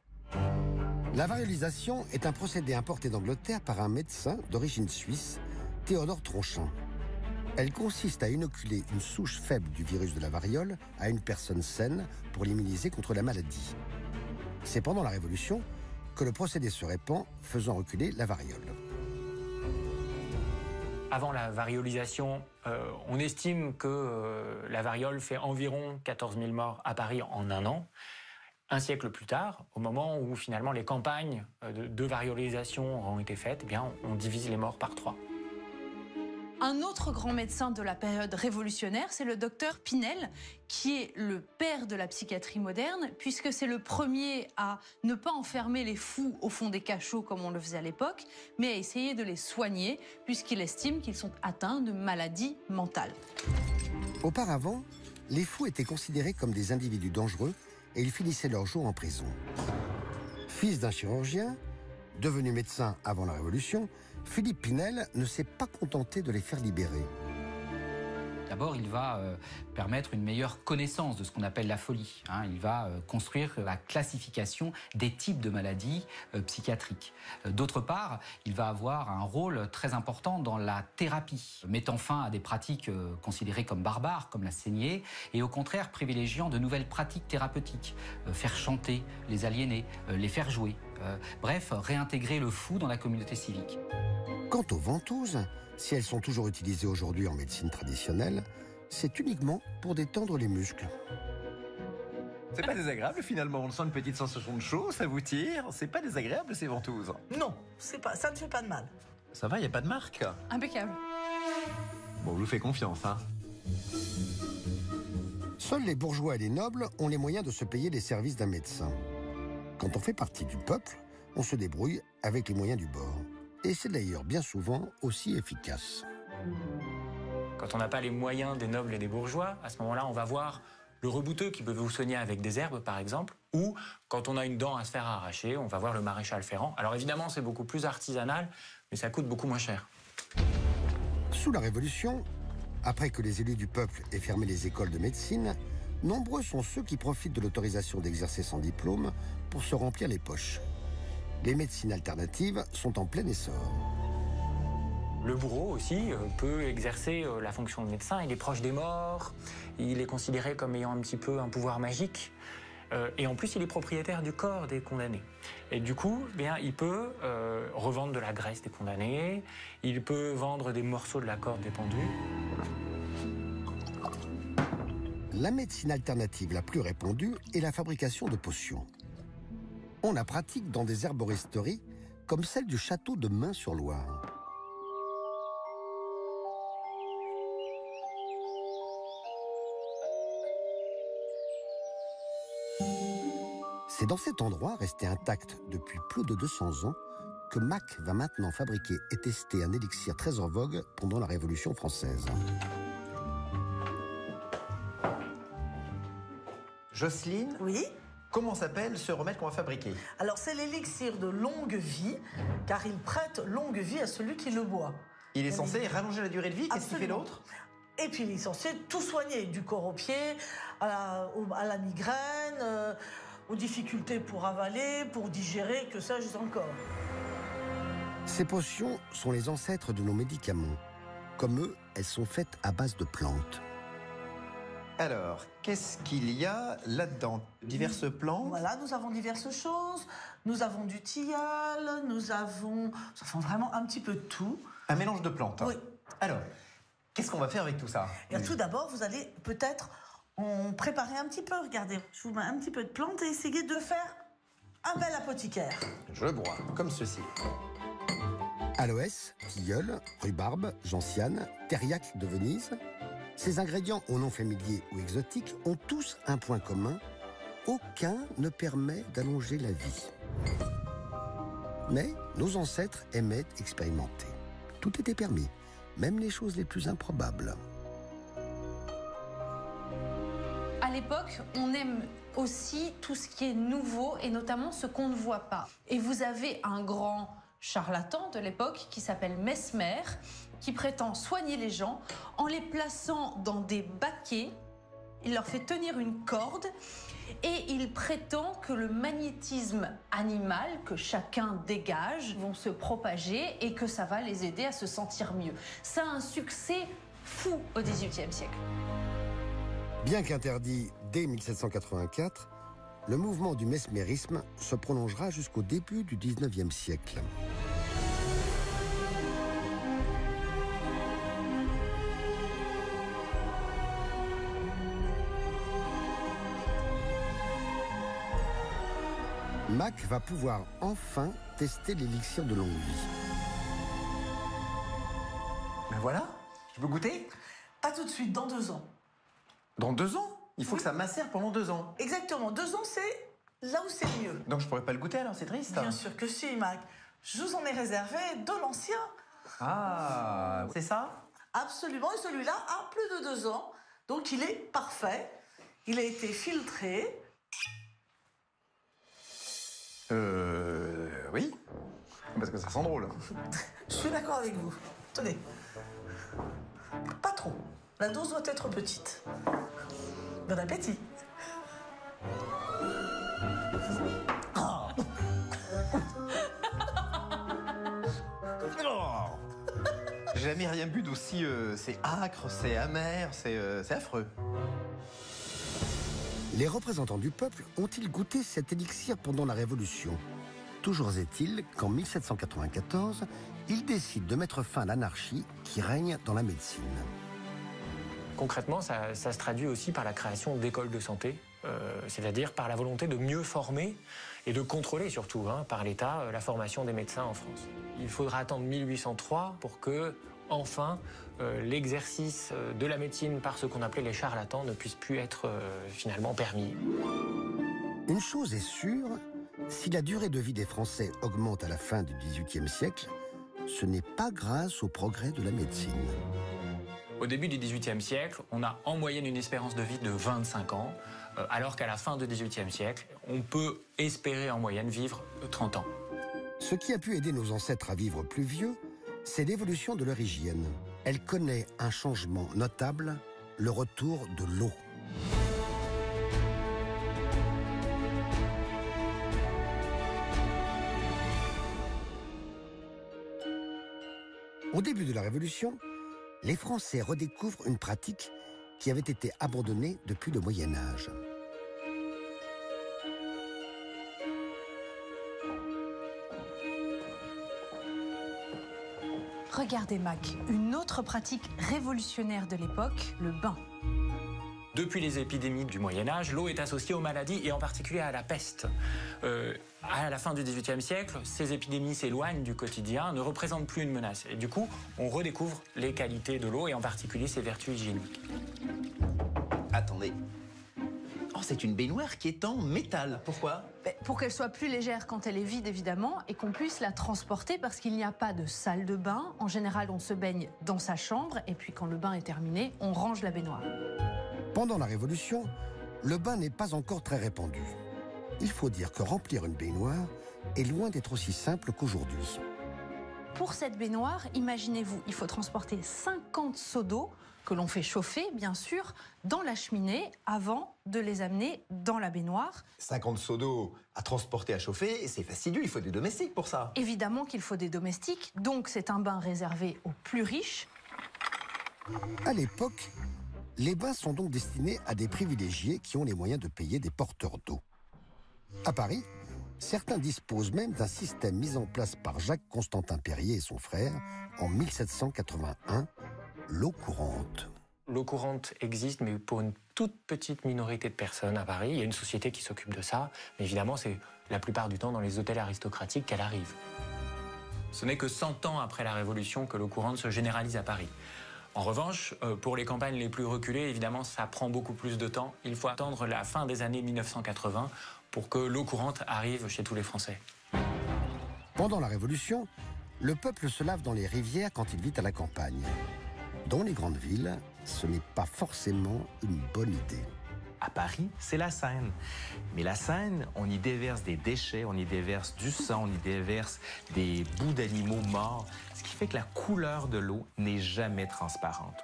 La variolisation est un procédé importé d'Angleterre par un médecin d'origine suisse, Théodore Tronchin. Elle consiste à inoculer une souche faible du virus de la variole à une personne saine pour l'immuniser contre la maladie. C'est pendant la Révolution que le procédé se répand, faisant reculer la variole. Avant la variolisation, on estime que la variole fait environ 14 000 morts à Paris en un an. Un siècle plus tard, au moment où finalement les campagnes de variolisation ont été faites, eh bien, on divise les morts par 3. Un autre grand médecin de la période révolutionnaire, c'est le docteur Pinel, qui est le père de la psychiatrie moderne, puisque c'est le premier à ne pas enfermer les fous au fond des cachots comme on le faisait à l'époque, mais à essayer de les soigner, puisqu'il estime qu'ils sont atteints de maladies mentales. Auparavant, les fous étaient considérés comme des individus dangereux et ils finissaient leur jour en prison. Fils d'un chirurgien, devenu médecin avant la Révolution, Philippe Pinel ne s'est pas contenté de les faire libérer. D'abord, il va permettre une meilleure connaissance de ce qu'on appelle la folie. Il va construire la classification des types de maladies psychiatriques. D'autre part, il va avoir un rôle très important dans la thérapie, mettant fin à des pratiques considérées comme barbares, comme la saignée, et au contraire privilégiant de nouvelles pratiques thérapeutiques, faire chanter les aliénés, les faire jouer. Bref, réintégrer le fou dans la communauté civique. Quant aux ventouses, si elles sont toujours utilisées aujourd'hui en médecine traditionnelle, c'est uniquement pour détendre les muscles. C'est pas désagréable finalement, on sent une petite sensation de chaud, ça vous tire. C'est pas désagréable ces ventouses? Non, ça ne fait pas de mal. Ça va, y a pas de marque? Impeccable. Bon, je vous fais confiance, hein. Seuls les bourgeois et les nobles ont les moyens de se payer les services d'un médecin. Quand on fait partie du peuple, on se débrouille avec les moyens du bord. Et c'est d'ailleurs bien souvent aussi efficace. Quand on n'a pas les moyens des nobles et des bourgeois, à ce moment-là, on va voir le rebouteux qui peut vous soigner avec des herbes, par exemple, ou quand on a une dent à se faire arracher, on va voir le maréchal Ferrand. Alors évidemment, c'est beaucoup plus artisanal, mais ça coûte beaucoup moins cher. Sous la Révolution, après que les élus du peuple aient fermé les écoles de médecine, nombreux sont ceux qui profitent de l'autorisation d'exercer sans diplôme pour se remplir les poches. Les médecines alternatives sont en plein essor. Le bourreau aussi peut exercer la fonction de médecin. Il est proche des morts, il est considéré comme ayant un petit peu un pouvoir magique. Et en plus, il est propriétaire du corps des condamnés. Et du coup, il peut revendre de la graisse des condamnés, il peut vendre des morceaux de la corde des pendus. La médecine alternative la plus répandue est la fabrication de potions. On la pratique dans des herboristeries comme celle du château de Main-sur-Loire. C'est dans cet endroit, resté intact depuis plus de 200 ans, que Mac va maintenant fabriquer et tester un élixir très en vogue pendant la Révolution française. Jocelyne? Oui? Comment s'appelle ce remède qu'on va fabriquer? Alors, c'est l'élixir de longue vie, car il prête longue vie à celui qui le boit. Il est censé rallonger la durée de vie, qu'est-ce qu'il fait d'autre? Et puis, il est censé tout soigner, du corps aux pieds, à la migraine, aux difficultés pour avaler, pour digérer, que sais-je encore. Ces potions sont les ancêtres de nos médicaments. Comme eux, elles sont faites à base de plantes. Alors, qu'est-ce qu'il y a là-dedans? Diverses plantes? Voilà, nous avons diverses choses. Nous avons du tilleul, nous avons vraiment un petit peu de tout. Un mélange de plantes? Oui. Alors, qu'est-ce qu'on va faire avec tout ça? Et tout d'abord, vous allez peut-être en préparer un petit peu. Regardez, je vous mets un petit peu de plantes et essayez de faire un bel apothicaire. Je le bois, comme ceci. Aloès, tilleul, rhubarbe, gentiane, thériaque de Venise. Ces ingrédients aux noms familiers ou exotiques ont tous un point commun. Aucun ne permet d'allonger la vie. Mais nos ancêtres aimaient expérimenter. Tout était permis, même les choses les plus improbables. À l'époque, on aime aussi tout ce qui est nouveau et notamment ce qu'on ne voit pas. Et vous avez un grand charlatan de l'époque qui s'appelle Mesmer, qui prétend soigner les gens en les plaçant dans des baquets. Il leur fait tenir une corde et il prétend que le magnétisme animal que chacun dégage vont se propager et que ça va les aider à se sentir mieux. Ça a un succès fou au XVIIIe siècle. Bien qu'interdit dès 1784, le mouvement du mesmérisme se prolongera jusqu'au début du XIXe siècle. Mac va pouvoir enfin tester l'élixir de longue vie. Ben voilà, je peux goûter? Pas tout de suite, dans 2 ans. Dans 2 ans? Il faut que ça macère pendant 2 ans. Exactement, 2 ans, c'est là où c'est mieux. Donc je pourrais pas le goûter alors, c'est triste. Bien sûr que si, Mac. Je vous en ai réservé de l'ancien. Ah, c'est ça? Absolument, et celui-là a plus de 2 ans. Donc il est parfait. Il a été filtré. Oui. Parce que ça sent drôle. Je suis d'accord avec vous. Tenez. Pas trop. La dose doit être petite. Bon appétit. Oh. J'ai jamais rien bu d'aussi... c'est âcre, c'est amer, c'est affreux. Les représentants du peuple ont-ils goûté cet élixir pendant la Révolution? Toujours est-il qu'en 1794, ils décident de mettre fin à l'anarchie qui règne dans la médecine. Concrètement, ça se traduit aussi par la création d'écoles de santé, c'est-à-dire par la volonté de mieux former et de contrôler surtout par l'État la formation des médecins en France. Il faudra attendre 1803 pour que, enfin, l'exercice de la médecine par ce qu'on appelait les charlatans ne puisse plus être finalement permis. Une chose est sûre, si la durée de vie des Français augmente à la fin du XVIIIe siècle, ce n'est pas grâce au progrès de la médecine. Au début du XVIIIe siècle, on a en moyenne une espérance de vie de 25 ans, alors qu'à la fin du XVIIIe siècle, on peut espérer en moyenne vivre 30 ans. Ce qui a pu aider nos ancêtres à vivre plus vieux, c'est l'évolution de leur hygiène. Elle connaît un changement notable, le retour de l'eau. Au début de la Révolution, les Français redécouvrent une pratique qui avait été abandonnée depuis le Moyen Âge. Regardez Mac, une autre pratique révolutionnaire de l'époque, le bain. Depuis les épidémies du Moyen-Âge, l'eau est associée aux maladies et en particulier à la peste. À la fin du XVIIIe siècle, ces épidémies s'éloignent du quotidien, ne représentent plus une menace. Et du coup, on redécouvre les qualités de l'eau et en particulier ses vertus hygiéniques. Attendez. Oh, c'est une baignoire qui est en métal. Pourquoi? Pour qu'elle soit plus légère quand elle est vide, évidemment, et qu'on puisse la transporter parce qu'il n'y a pas de salle de bain. En général, on se baigne dans sa chambre et puis quand le bain est terminé, on range la baignoire. Pendant la Révolution, le bain n'est pas encore très répandu. Il faut dire que remplir une baignoire est loin d'être aussi simple qu'aujourd'hui. Pour cette baignoire, imaginez-vous, il faut transporter 50 seaux d'eau, que l'on fait chauffer, bien sûr, dans la cheminée avant de les amener dans la baignoire. 50 seaux d'eau à transporter, à chauffer, c'est fastidieux, il faut des domestiques pour ça. Évidemment qu'il faut des domestiques, donc c'est un bain réservé aux plus riches. À l'époque, les bains sont donc destinés à des privilégiés qui ont les moyens de payer des porteurs d'eau. À Paris, certains disposent même d'un système mis en place par Jacques-Constantin Perrier et son frère en 1781, l'eau courante. L'eau courante existe, mais pour une toute petite minorité de personnes à Paris. Il y a une société qui s'occupe de ça, mais évidemment, c'est la plupart du temps dans les hôtels aristocratiques qu'elle arrive. Ce n'est que 100 ans après la Révolution que l'eau courante se généralise à Paris. En revanche, pour les campagnes les plus reculées, évidemment, ça prend beaucoup plus de temps. Il faut attendre la fin des années 1980 pour que l'eau courante arrive chez tous les Français. Pendant la Révolution, le peuple se lave dans les rivières quand il vit à la campagne. Dans les grandes villes, ce n'est pas forcément une bonne idée. À Paris, c'est la Seine. Mais la Seine, on y déverse des déchets, on y déverse du sang, on y déverse des bouts d'animaux morts, ce qui fait que la couleur de l'eau n'est jamais transparente.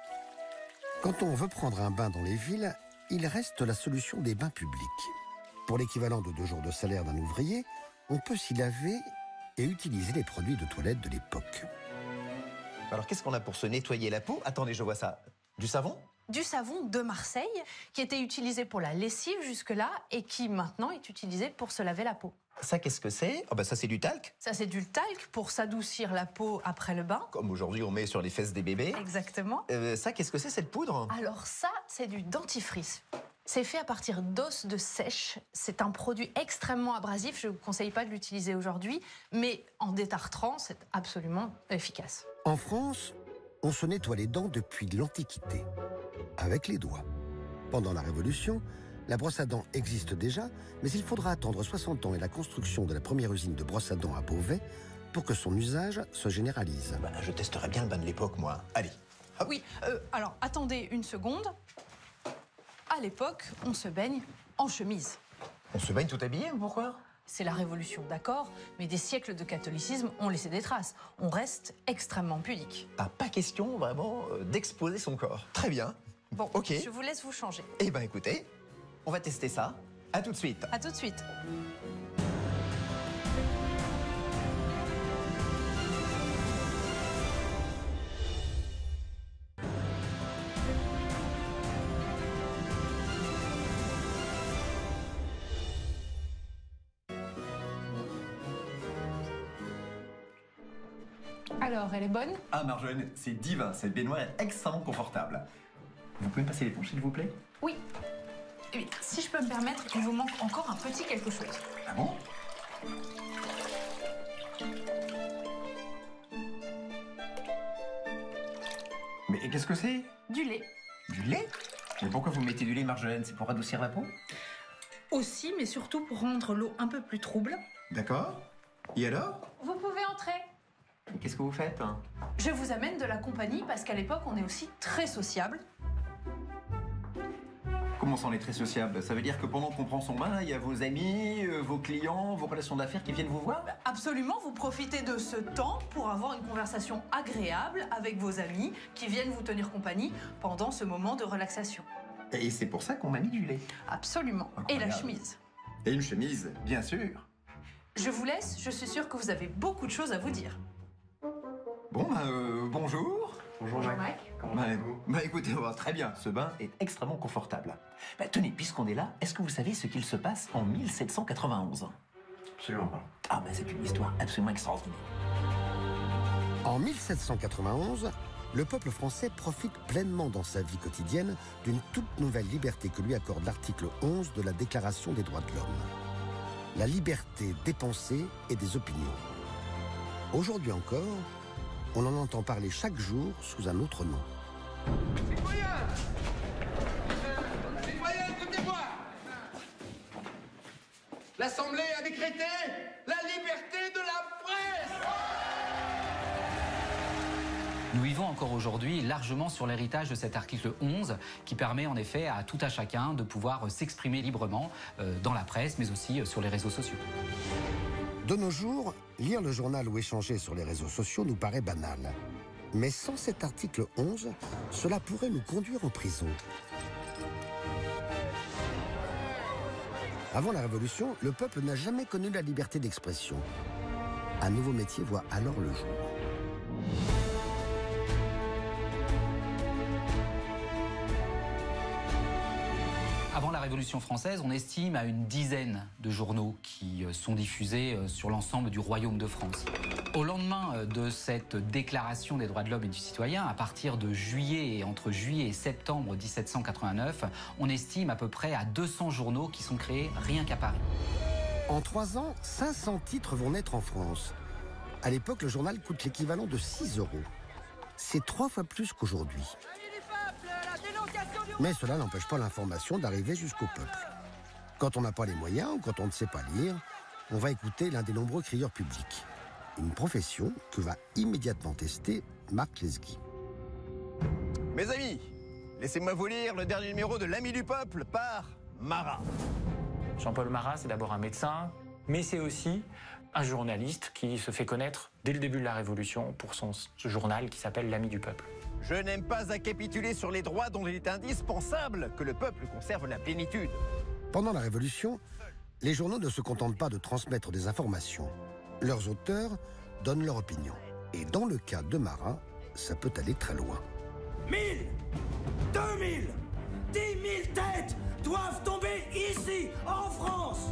Quand on veut prendre un bain dans les villes, il reste la solution des bains publics. Pour l'équivalent de 2 jours de salaire d'un ouvrier, on peut s'y laver et utiliser les produits de toilette de l'époque. Alors, qu'est-ce qu'on a pour se nettoyer la peau? Attendez, je vois ça. Du savon? Du savon de Marseille, qui était utilisé pour la lessive jusque-là et qui maintenant est utilisé pour se laver la peau. Ça, qu'est-ce que c'est? Oh, bah, ça, c'est du talc. Ça, c'est du talc pour s'adoucir la peau après le bain. Comme aujourd'hui, on met sur les fesses des bébés. Exactement. Ça, qu'est-ce que c'est, cette poudre? Alors ça, c'est du dentifrice. C'est fait à partir d'os de seiche. C'est un produit extrêmement abrasif. Je ne vous conseille pas de l'utiliser aujourd'hui, mais en détartrant, c'est absolument efficace. En France, on se nettoie les dents depuis l'Antiquité, avec les doigts. Pendant la Révolution, la brosse à dents existe déjà, mais il faudra attendre 60 ans et la construction de la première usine de brosse à dents à Beauvais pour que son usage se généralise. Bah, je testerai bien le bain de l'époque, moi. Allez. Hop. Oui, alors attendez une seconde. à l'époque, on se baigne en chemise. On se baigne tout habillé, pourquoi? C'est la Révolution, d'accord, mais des siècles de catholicisme ont laissé des traces. On reste extrêmement pudique. Ah, pas question vraiment d'exposer son corps. Très bien. Bon, ok. je vous laisse vous changer. Eh ben écoutez, on va tester ça. À tout de suite. À tout de suite. Alors, elle est bonne? Ah Marjolaine, c'est divin, cette baignoire est extrêmement confortable. Vous pouvez me passer l'éponge s'il vous plaît? Oui. Eh bien, si je peux me permettre, il vous manque encore un petit quelque chose. Ah bon? Mais qu'est-ce que c'est? Du lait. Du lait? Mais pourquoi vous mettez du lait, Marjolaine? C'est pour adoucir la peau? Aussi, mais surtout pour rendre l'eau un peu plus trouble. D'accord. Et alors? Vous pouvez entrer. Qu'est-ce que vous faites? Je vous amène de la compagnie parce qu'à l'époque, on est aussi très sociable. Comment ça, on est très sociable? Ça veut dire que pendant qu'on prend son bain, il y a vos amis, vos clients, vos relations d'affaires qui viennent vous voir? Absolument, vous profitez de ce temps pour avoir une conversation agréable avec vos amis qui viennent vous tenir compagnie pendant ce moment de relaxation. Et c'est pour ça qu'on m'a mis du lait. Absolument. Incroyable. Et la chemise. Et une chemise, bien sûr. Je vous laisse, je suis sûre que vous avez beaucoup de choses à vous dire. Bon, bonjour. Bonjour Mike. Comment allez-vous? Écoutez, très bien, ce bain est extrêmement confortable. Tenez, puisqu'on est là, est-ce que vous savez ce qu'il se passe en 1791? Absolument pas. Ah c'est une histoire absolument extraordinaire. En 1791, le peuple français profite pleinement dans sa vie quotidienne d'une toute nouvelle liberté que lui accorde l'article 11 de la Déclaration des droits de l'homme. La liberté des pensées et des opinions. Aujourd'hui encore, on en entend parler chaque jour sous un autre nom. Citoyens! Citoyens, écoutez-moi! L'Assemblée a décrété la liberté de la presse! Nous vivons encore aujourd'hui largement sur l'héritage de cet article 11 qui permet en effet à tout à chacun de pouvoir s'exprimer librement dans la presse mais aussi sur les réseaux sociaux. De nos jours, lire le journal ou échanger sur les réseaux sociaux nous paraît banal. Mais sans cet article 11, cela pourrait nous conduire en prison. Avant la Révolution, le peuple n'a jamais connu la liberté d'expression. Un nouveau métier voit alors le jour. Avant la Révolution française, on estime à une dizaine de journaux qui sont diffusés sur l'ensemble du royaume de France. Au lendemain de cette déclaration des droits de l'homme et du citoyen, à partir de juillet et entre juillet et septembre 1789, on estime à peu près à 200 journaux qui sont créés rien qu'à Paris. En 3 ans, 500 titres vont naître en France. À l'époque, le journal coûte l'équivalent de 6 €. C'est 3 fois plus qu'aujourd'hui. Mais cela n'empêche pas l'information d'arriver jusqu'au peuple. Quand on n'a pas les moyens ou quand on ne sait pas lire, on va écouter l'un des nombreux crieurs publics. Une profession que va immédiatement tester Marc Lesguy. Mes amis, laissez-moi vous lire le dernier numéro de l'Ami du Peuple par Marat. Jean-Paul Marat, c'est d'abord un médecin, mais c'est aussi un journaliste qui se fait connaître dès le début de la Révolution pour ce journal qui s'appelle l'Ami du Peuple. Je n'aime pas à capituler sur les droits dont il est indispensable que le peuple conserve la plénitude. Pendant la Révolution, les journaux ne se contentent pas de transmettre des informations. Leurs auteurs donnent leur opinion. Et dans le cas de Marat, ça peut aller très loin. 1000, 2000, 10 000 têtes doivent tomber ici, en France!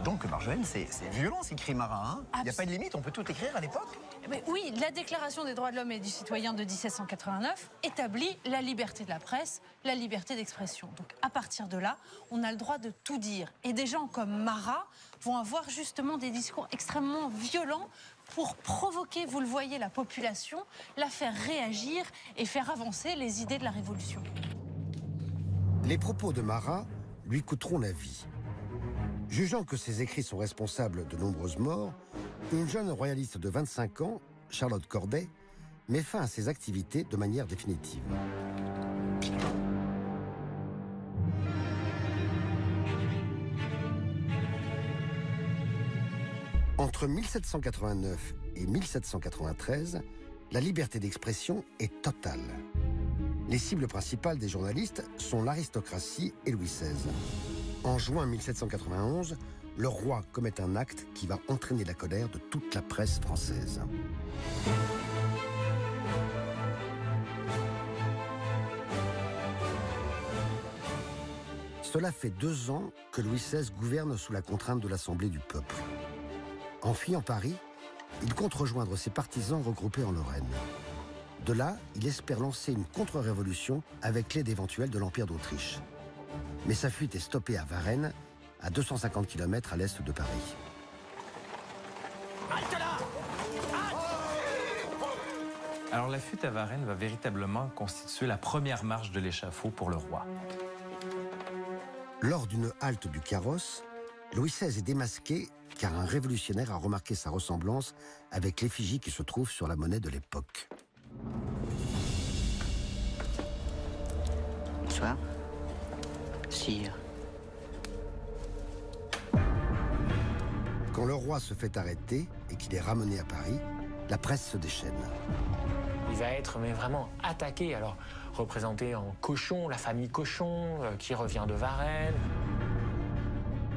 Donc, Marjolaine, c'est violent ces cris marins. Il n'y a pas de limite, on peut tout écrire à l'époque? Mais oui, la Déclaration des droits de l'homme et du citoyen de 1789 établit la liberté de la presse, la liberté d'expression. Donc à partir de là, on a le droit de tout dire. Et des gens comme Marat vont avoir justement des discours extrêmement violents pour provoquer, vous le voyez, la population, la faire réagir et faire avancer les idées de la Révolution. Les propos de Marat lui coûteront la vie. Jugeant que ses écrits sont responsables de nombreuses morts, une jeune royaliste de 25 ans, Charlotte Corday, met fin à ses activités de manière définitive. Entre 1789 et 1793, la liberté d'expression est totale. Les cibles principales des journalistes sont l'aristocratie et Louis XVI. En juin 1791, le roi commet un acte qui va entraîner la colère de toute la presse française. Cela fait 2 ans que Louis XVI gouverne sous la contrainte de l'Assemblée du peuple. En fuyant Paris, il compte rejoindre ses partisans regroupés en Lorraine. De là, il espère lancer une contre-révolution avec l'aide éventuelle de l'Empire d'Autriche. Mais sa fuite est stoppée à Varennes, à 250 km à l'est de Paris. Alors la fuite à Varennes va véritablement constituer la première marche de l'échafaud pour le roi. Lors d'une halte du carrosse, Louis XVI est démasqué car un révolutionnaire a remarqué sa ressemblance avec l'effigie qui se trouve sur la monnaie de l'époque. Bonsoir. Sire. Quand le roi se fait arrêter et qu'il est ramené à Paris, la presse se déchaîne. Il va être mais vraiment attaqué, alors représenté en cochon, la famille cochon qui revient de Varennes,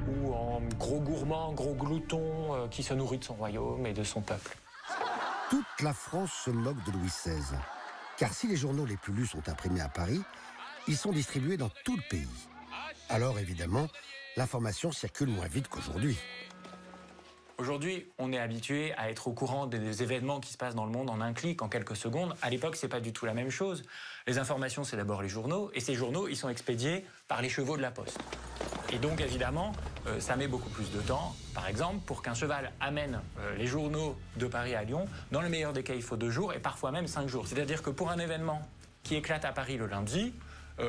ou en gros gourmand, gros glouton qui se nourrit de son royaume et de son peuple. Toute la France se moque de Louis XVI, car si les journaux les plus lus sont imprimés à Paris, ils sont distribués dans tout le pays. Alors évidemment, l'information circule moins vite qu'aujourd'hui. Aujourd'hui, on est habitué à être au courant des événements qui se passent dans le monde en un clic, en quelques secondes. À l'époque, c'est pas du tout la même chose. Les informations, c'est d'abord les journaux, et ces journaux, ils sont expédiés par les chevaux de la poste. Et donc, évidemment, ça met beaucoup plus de temps. Par exemple, pour qu'un cheval amène les journaux de Paris à Lyon, dans le meilleur des cas, il faut 2 jours, et parfois même 5 jours. C'est-à-dire que pour un événement qui éclate à Paris le lundi,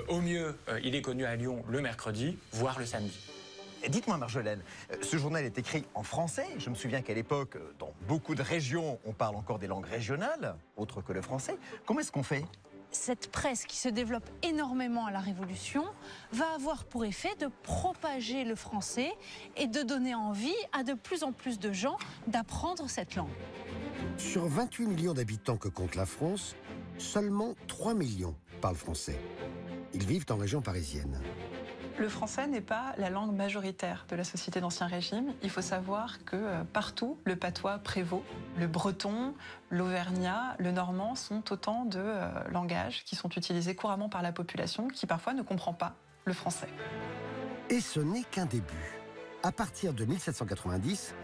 au mieux, il est connu à Lyon le mercredi, voire le samedi. Dites-moi, Marjolaine, ce journal est écrit en français. Je me souviens qu'à l'époque, dans beaucoup de régions, on parle encore des langues régionales, autres que le français. Comment est-ce qu'on fait ? Cette presse qui se développe énormément à la Révolution va avoir pour effet de propager le français et de donner envie à de plus en plus de gens d'apprendre cette langue. Sur 28 millions d'habitants que compte la France, seulement 3 millions parlent français. Ils vivent en région parisienne. Le français n'est pas la langue majoritaire de la société d'Ancien Régime. Il faut savoir que partout, le patois prévaut. Le breton, l'auvergnat, le normand sont autant de langages qui sont utilisés couramment par la population qui parfois ne comprend pas le français. Et ce n'est qu'un début. À partir de 1790,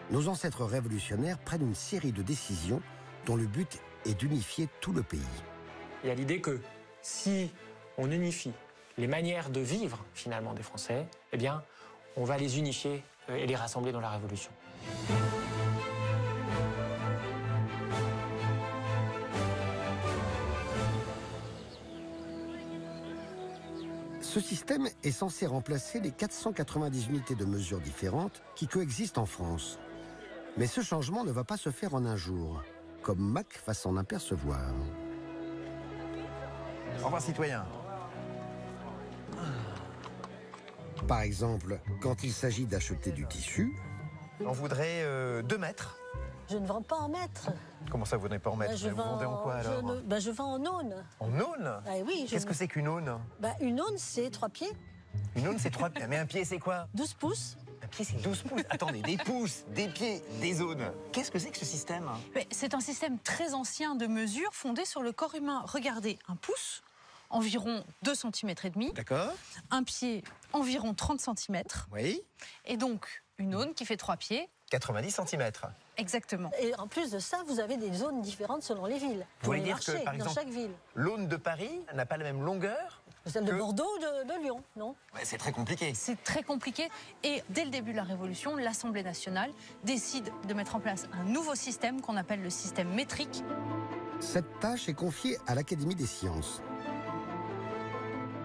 nos ancêtres révolutionnaires prennent une série de décisions dont le but est d'unifier tout le pays. Il y a l'idée que si on unifie les manières de vivre, finalement, des Français, eh bien, on va les unifier et les rassembler dans la Révolution. Ce système est censé remplacer les 490 unités de mesure différentes qui coexistent en France. Mais ce changement ne va pas se faire en un jour, comme Mac va s'en apercevoir. Au revoir, citoyen. Par exemple, quand il s'agit d'acheter du tissu... On voudrait 2 mètres. Je ne vends pas en mètres. Comment ça, vous n'avez pas en mètres? Vous vendez en quoi, alors? Je vends en aune. En aune? Ah, oui. Qu'est-ce que c'est qu'une aune? Une aune, c'est 3 pieds. Une aune, c'est 3 pieds. Mais un pied, c'est quoi? 12 pouces. Un pied, c'est 12 pouces. Attendez, des pouces, des pieds, des aunes. Qu'est-ce que c'est que ce système? C'est un système très ancien de mesure fondé sur le corps humain. Regardez, un pouce, environ 2,5 cm. D'accord. Un pied, environ 30 cm. Oui. Et donc, une aune qui fait 3 pieds. 90 cm. Exactement. Et en plus de ça, vous avez des zones différentes selon les villes. Vous voulez dire que, par exemple, dans chaque ville. L'aune de Paris n'a pas la même longueur? Celle de Bordeaux ou de Lyon, non? Ouais, c'est très compliqué. C'est très compliqué. Et dès le début de la Révolution, l'Assemblée nationale décide de mettre en place un nouveau système qu'on appelle le système métrique. Cette tâche est confiée à l'Académie des sciences.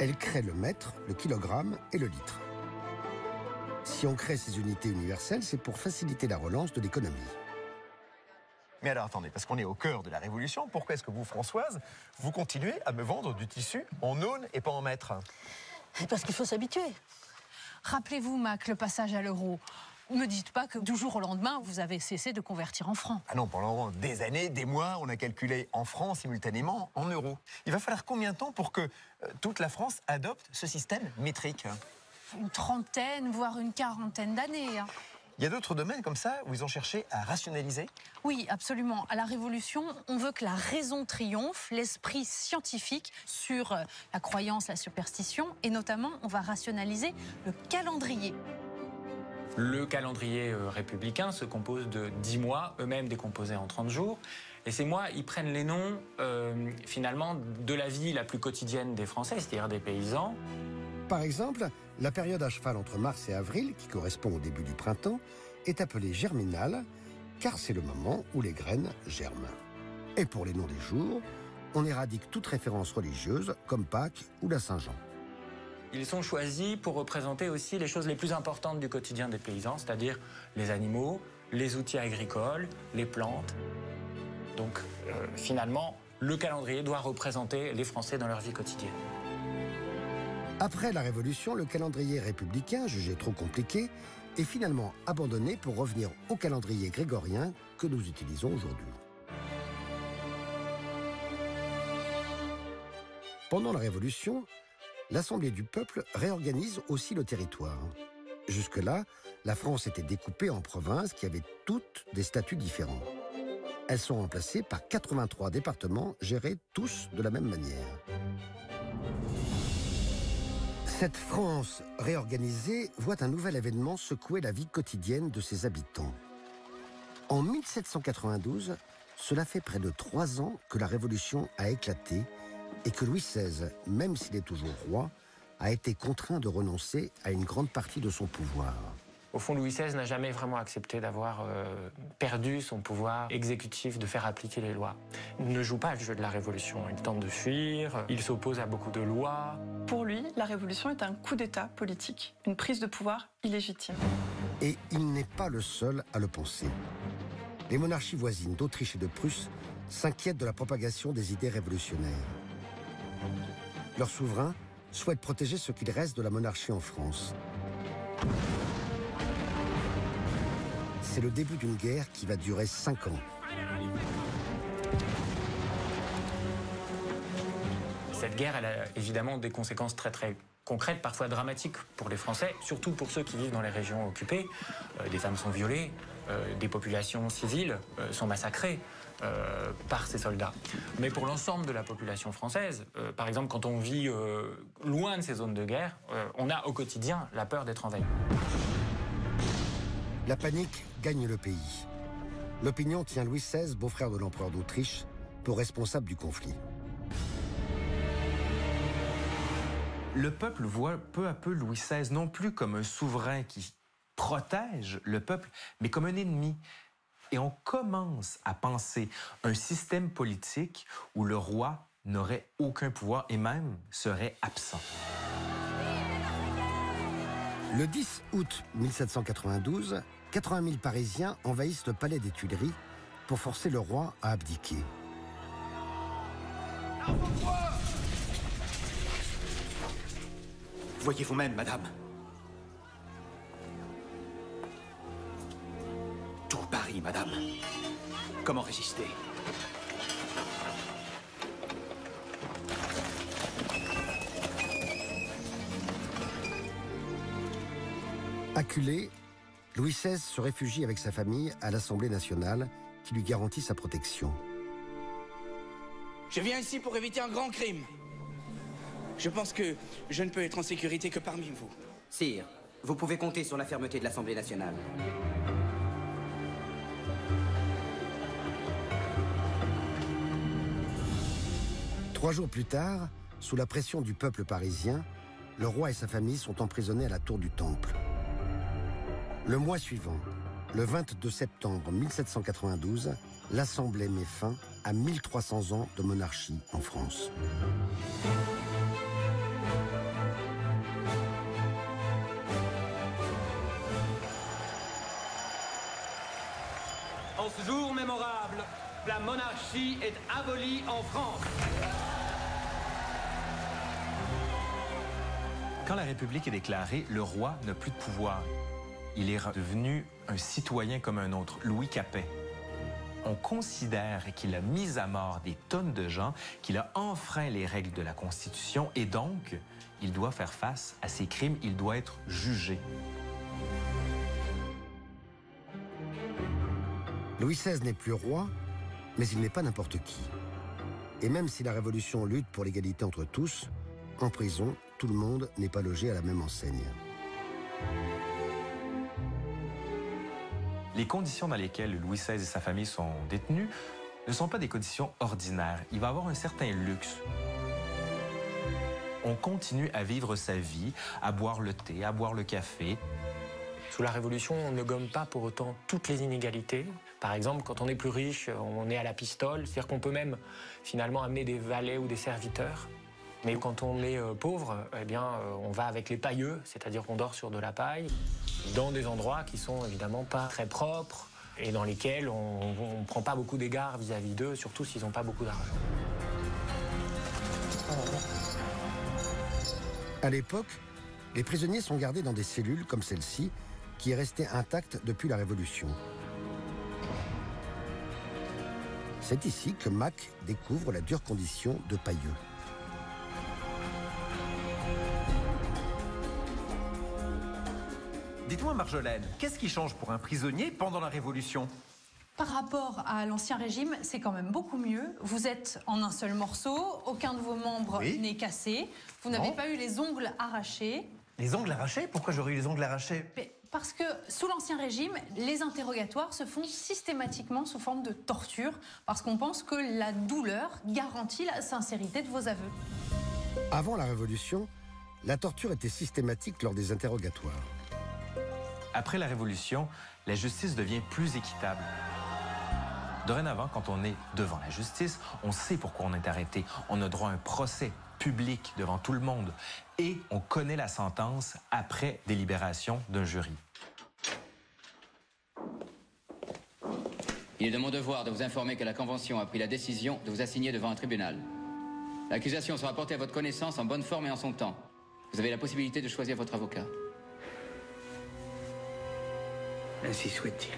Elle crée le mètre, le kilogramme et le litre. Si on crée ces unités universelles, c'est pour faciliter la relance de l'économie. Mais alors attendez, parce qu'on est au cœur de la Révolution, pourquoi est-ce que vous, Françoise, vous continuez à me vendre du tissu en aune et pas en mètre? Parce qu'il faut s'habituer. Rappelez-vous, Mac, le passage à l'euro. Ne me dites pas que du jour au lendemain, vous avez cessé de convertir en francs. Ah non, pendant des années, des mois, on a calculé en francs simultanément en euros. Il va falloir combien de temps pour que toute la France adopte ce système métrique? Une trentaine, voire une quarantaine d'années. Hein. Il y a d'autres domaines comme ça où ils ont cherché à rationaliser? Oui, absolument. À la Révolution, on veut que la raison triomphe, l'esprit scientifique sur la croyance, la superstition, et notamment, on va rationaliser le calendrier. Le calendrier républicain se compose de 10 mois, eux-mêmes décomposés en 30 jours. Et ces mois, ils prennent les noms, finalement, de la vie la plus quotidienne des Français, c'est-à-dire des paysans. Par exemple, la période à cheval entre mars et avril, qui correspond au début du printemps, est appelée germinale, car c'est le moment où les graines germent. Et pour les noms des jours, on éradique toute référence religieuse, comme Pâques ou la Saint-Jean. Ils sont choisis pour représenter aussi les choses les plus importantes du quotidien des paysans, c'est-à-dire les animaux, les outils agricoles, les plantes. Donc, finalement, le calendrier doit représenter les Français dans leur vie quotidienne. Après la Révolution, le calendrier républicain, jugé trop compliqué, est finalement abandonné pour revenir au calendrier grégorien que nous utilisons aujourd'hui. Pendant la Révolution, l'Assemblée du peuple réorganise aussi le territoire. Jusque-là, la France était découpée en provinces qui avaient toutes des statuts différents. Elles sont remplacées par 83 départements gérés tous de la même manière. Cette France réorganisée voit un nouvel événement secouer la vie quotidienne de ses habitants. En 1792, cela fait près de 3 ans que la Révolution a éclaté et que Louis XVI, même s'il est toujours roi, a été contraint de renoncer à une grande partie de son pouvoir. Au fond, Louis XVI n'a jamais vraiment accepté d'avoir perdu son pouvoir exécutif de faire appliquer les lois. Il ne joue pas le jeu de la Révolution. Il tente de fuir, il s'oppose à beaucoup de lois. Pour lui, la Révolution est un coup d'État politique, une prise de pouvoir illégitime. Et il n'est pas le seul à le penser. Les monarchies voisines d'Autriche et de Prusse s'inquiètent de la propagation des idées révolutionnaires. Leurs souverains souhaitent protéger ce qu'il reste de la monarchie en France. C'est le début d'une guerre qui va durer 5 ans. Cette guerre, elle a évidemment des conséquences très concrètes, parfois dramatiques pour les Français, surtout pour ceux qui vivent dans les régions occupées. Des femmes sont violées, des populations civiles sont massacrées par ces soldats. Mais pour l'ensemble de la population française, par exemple, quand on vit loin de ces zones de guerre, on a au quotidien la peur d'être envahi. La panique gagne le pays. L'opinion tient Louis XVI, beau-frère de l'empereur d'Autriche, pour responsable du conflit. Le peuple voit peu à peu Louis XVI non plus comme un souverain qui protège le peuple, mais comme un ennemi. Et on commence à penser un système politique où le roi n'aurait aucun pouvoir et même serait absent. Le 10 août 1792, 80 000 Parisiens envahissent le palais des Tuileries pour forcer le roi à abdiquer. Voyez vous-même, madame. Tout Paris, madame. Comment résister? Acculé, Louis XVI se réfugie avec sa famille à l'Assemblée nationale qui lui garantit sa protection. Je viens ici pour éviter un grand crime. Je pense que je ne peux être en sécurité que parmi vous. Sire, vous pouvez compter sur la fermeté de l'Assemblée nationale. Trois jours plus tard, sous la pression du peuple parisien, le roi et sa famille sont emprisonnés à la tour du Temple. Le mois suivant, le 22 septembre 1792, l'Assemblée met fin à 1300 ans de monarchie en France. ce jour mémorable, la monarchie est abolie en France. Quand la République est déclarée, le roi n'a plus de pouvoir. Il est devenu un citoyen comme un autre, Louis Capet. On considère qu'il a mis à mort des tonnes de gens, qu'il a enfreint les règles de la Constitution et donc, il doit faire face à ses crimes, il doit être jugé. Louis XVI n'est plus roi, mais il n'est pas n'importe qui. Et même si la Révolution lutte pour l'égalité entre tous, en prison, tout le monde n'est pas logé à la même enseigne. Les conditions dans lesquelles Louis XVI et sa famille sont détenus ne sont pas des conditions ordinaires. Il va avoir un certain luxe. On continue à vivre sa vie, à boire le thé, à boire le café. Sous la Révolution, on ne gomme pas pour autant toutes les inégalités. Par exemple, quand on est plus riche, on est à la pistole, c'est-à-dire qu'on peut même finalement amener des valets ou des serviteurs. Mais quand on est pauvre, eh bien, on va avec les pailleux, c'est-à-dire qu'on dort sur de la paille, dans des endroits qui sont évidemment pas très propres et dans lesquels on ne prend pas beaucoup d'égards vis-à-vis d'eux, surtout s'ils n'ont pas beaucoup d'argent. À l'époque, les prisonniers sont gardés dans des cellules comme celle-ci, qui est restée intacte depuis la Révolution. C'est ici que Mac découvre la dure condition de pailleux. Dites-moi, Marjolaine, qu'est-ce qui change pour un prisonnier pendant la Révolution? Par rapport à l'Ancien Régime, c'est quand même beaucoup mieux. Vous êtes en un seul morceau, aucun de vos membres n'est cassé, vous n'avez pas eu les ongles arrachés. Les ongles arrachés? Pourquoi j'aurais eu les ongles arrachés? Parce que sous l'Ancien Régime, les interrogatoires se font systématiquement sous forme de torture, parce qu'on pense que la douleur garantit la sincérité de vos aveux. Avant la Révolution, la torture était systématique lors des interrogatoires. Après la Révolution, la justice devient plus équitable. Dorénavant, quand on est devant la justice, on sait pourquoi on est arrêté. On a droit à un procès public devant tout le monde. Et on connaît la sentence après délibération d'un jury. Il est de mon devoir de vous informer que la Convention a pris la décision de vous assigner devant un tribunal. L'accusation sera portée à votre connaissance en bonne forme et en son temps. Vous avez la possibilité de choisir votre avocat. Ainsi soit-il.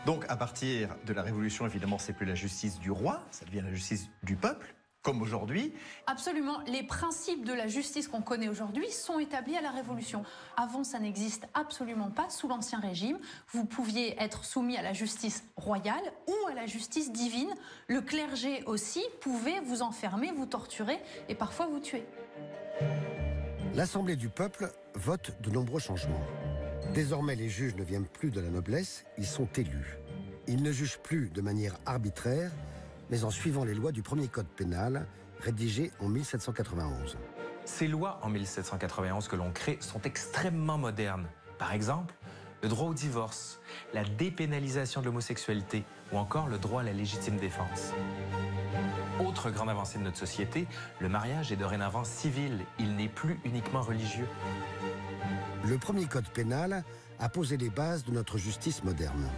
Donc, à partir de la Révolution, évidemment, c'est plus la justice du roi, ça devient la justice du peuple, comme aujourd'hui. Absolument. Les principes de la justice qu'on connaît aujourd'hui sont établis à la Révolution. Avant, ça n'existe absolument pas. Sous l'Ancien Régime, vous pouviez être soumis à la justice royale ou à la justice divine. Le clergé aussi pouvait vous enfermer, vous torturer et parfois vous tuer. L'Assemblée du peuple vote de nombreux changements. Désormais, les juges ne viennent plus de la noblesse, ils sont élus. Ils ne jugent plus de manière arbitraire, mais en suivant les lois du premier code pénal, rédigé en 1791. Ces lois en 1791 que l'on crée sont extrêmement modernes. Par exemple, le droit au divorce, la dépénalisation de l'homosexualité ou encore le droit à la légitime défense. Autre grande avancée de notre société, le mariage est dorénavant civil, il n'est plus uniquement religieux. Le premier code pénal a posé les bases de notre justice moderne.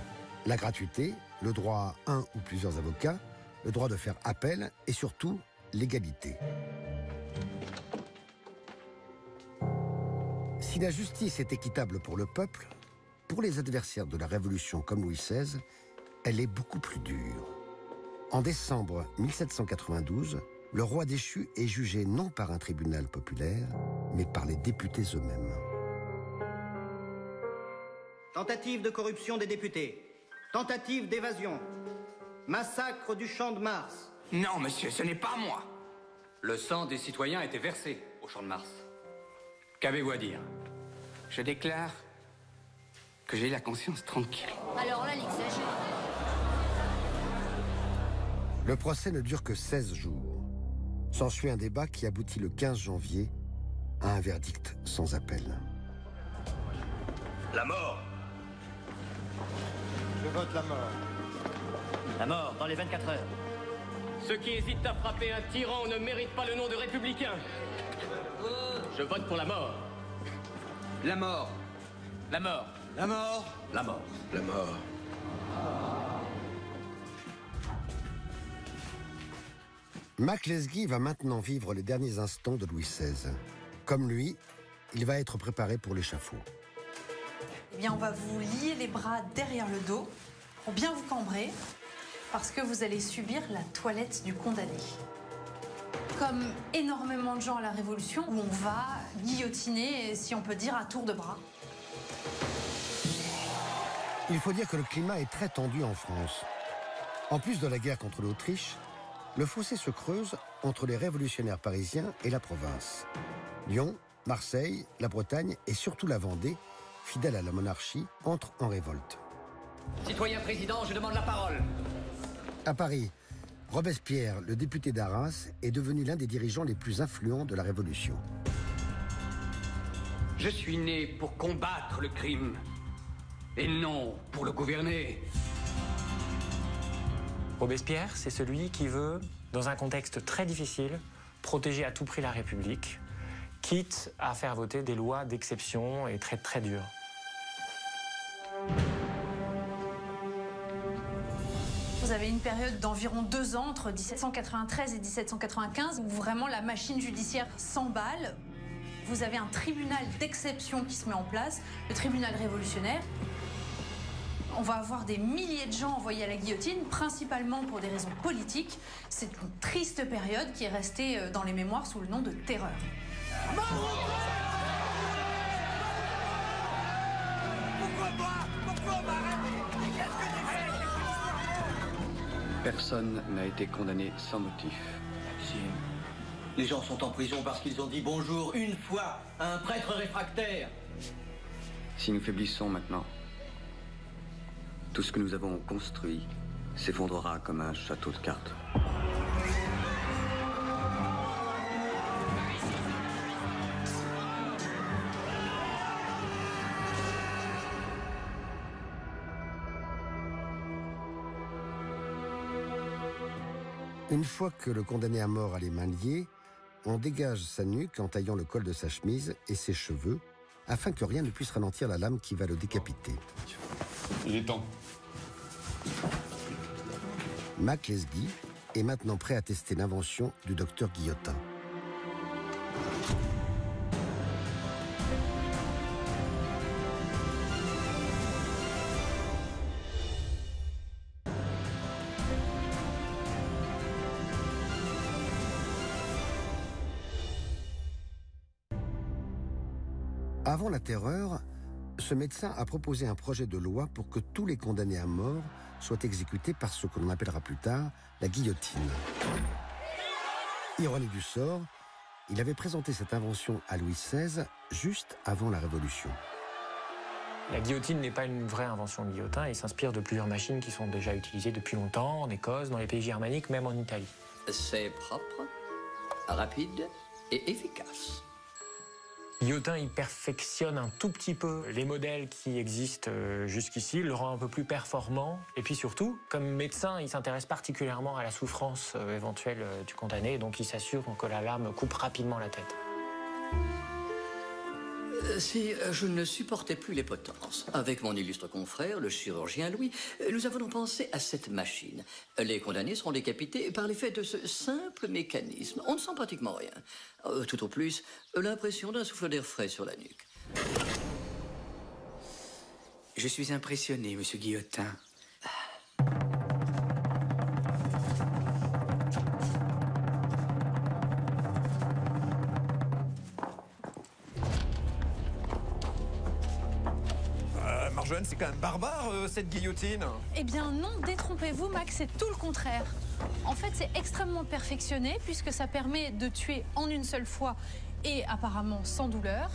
La gratuité, le droit à un ou plusieurs avocats, le droit de faire appel et surtout l'égalité. Si la justice est équitable pour le peuple, pour les adversaires de la Révolution comme Louis XVI, elle est beaucoup plus dure. En décembre 1792, le roi déchu est jugé non par un tribunal populaire, mais par les députés eux-mêmes. Tentative de corruption des députés. Tentative d'évasion. Massacre du Champ de Mars. Non, monsieur, ce n'est pas moi. Le sang des citoyens a été versé au Champ de Mars. Qu'avez-vous à dire? Je déclare que j'ai la conscience tranquille. Alors là, il exagère. Le procès ne dure que 16 jours. S'ensuit un débat qui aboutit le 15 janvier à un verdict sans appel. La mort. Je vote la mort. La mort, dans les 24 heures. Ceux qui hésitent à frapper un tyran ne méritent pas le nom de républicain. Je vote pour la mort. La mort. La mort. La mort. La mort. La mort. Mac Lesguy va maintenant vivre les derniers instants de Louis XVI. Comme lui, il va être préparé pour l'échafaud. Eh bien, on va vous lier les bras derrière le dos pour bien vous cambrer, parce que vous allez subir la toilette du condamné. Comme énormément de gens à la Révolution, où on va guillotiner, si on peut dire, à tour de bras. Il faut dire que le climat est très tendu en France. En plus de la guerre contre l'Autriche, le fossé se creuse entre les révolutionnaires parisiens et la province. Lyon, Marseille, la Bretagne et surtout la Vendée, fidèles à la monarchie, entrent en révolte. Citoyen président, je demande la parole. À Paris, Robespierre, le député d'Arras, est devenu l'un des dirigeants les plus influents de la Révolution. Je suis né pour combattre le crime, et non pour le gouverner. Robespierre, c'est celui qui veut, dans un contexte très difficile, protéger à tout prix la République, quitte à faire voter des lois d'exception et très très dures. Vous avez une période d'environ 2 ans, entre 1793 et 1795, où vraiment la machine judiciaire s'emballe. Vous avez un tribunal d'exception qui se met en place, le tribunal révolutionnaire. On va avoir des milliers de gens envoyés à la guillotine, principalement pour des raisons politiques. C'est une triste période qui est restée dans les mémoires sous le nom de terreur. Pourquoi moi? Pourquoi Personne n'a été condamné sans motif. Les gens sont en prison parce qu'ils ont dit bonjour une fois à un prêtre réfractaire. Si nous faiblissons maintenant, tout ce que nous avons construit s'effondrera comme un château de cartes. Une fois que le condamné à mort a les mains liées, on dégage sa nuque en taillant le col de sa chemise et ses cheveux, afin que rien ne puisse ralentir la lame qui va le décapiter. Il est temps. Mac Lesguy est maintenant prêt à tester l'invention du docteur Guillotin. Avant la terreur, ce médecin a proposé un projet de loi pour que tous les condamnés à mort soient exécutés par ce que l'on appellera plus tard la guillotine. Ironie du sort, il avait présenté cette invention à Louis XVI juste avant la Révolution. La guillotine n'est pas une vraie invention de Guillotin, il s'inspire de plusieurs machines qui sont déjà utilisées depuis longtemps en Écosse, dans les pays germaniques, même en Italie. C'est propre, rapide et efficace. Guillotin, il perfectionne un tout petit peu les modèles qui existent jusqu'ici, le rend un peu plus performant. Et puis surtout, comme médecin, il s'intéresse particulièrement à la souffrance éventuelle du condamné, donc il s'assure que la lame coupe rapidement la tête. Si je ne supportais plus les potences, avec mon illustre confrère, le chirurgien Louis, nous avons donc pensé à cette machine. Les condamnés seront décapités par l'effet de ce simple mécanisme. On ne sent pratiquement rien. Tout au plus, l'impression d'un souffle d'air frais sur la nuque. Je suis impressionné, monsieur Guillotin. Marjolaine, c'est quand même barbare, cette guillotine. Eh bien non, détrompez-vous, Max, c'est tout le contraire. En fait, c'est extrêmement perfectionné puisque ça permet de tuer en une seule fois et apparemment sans douleur.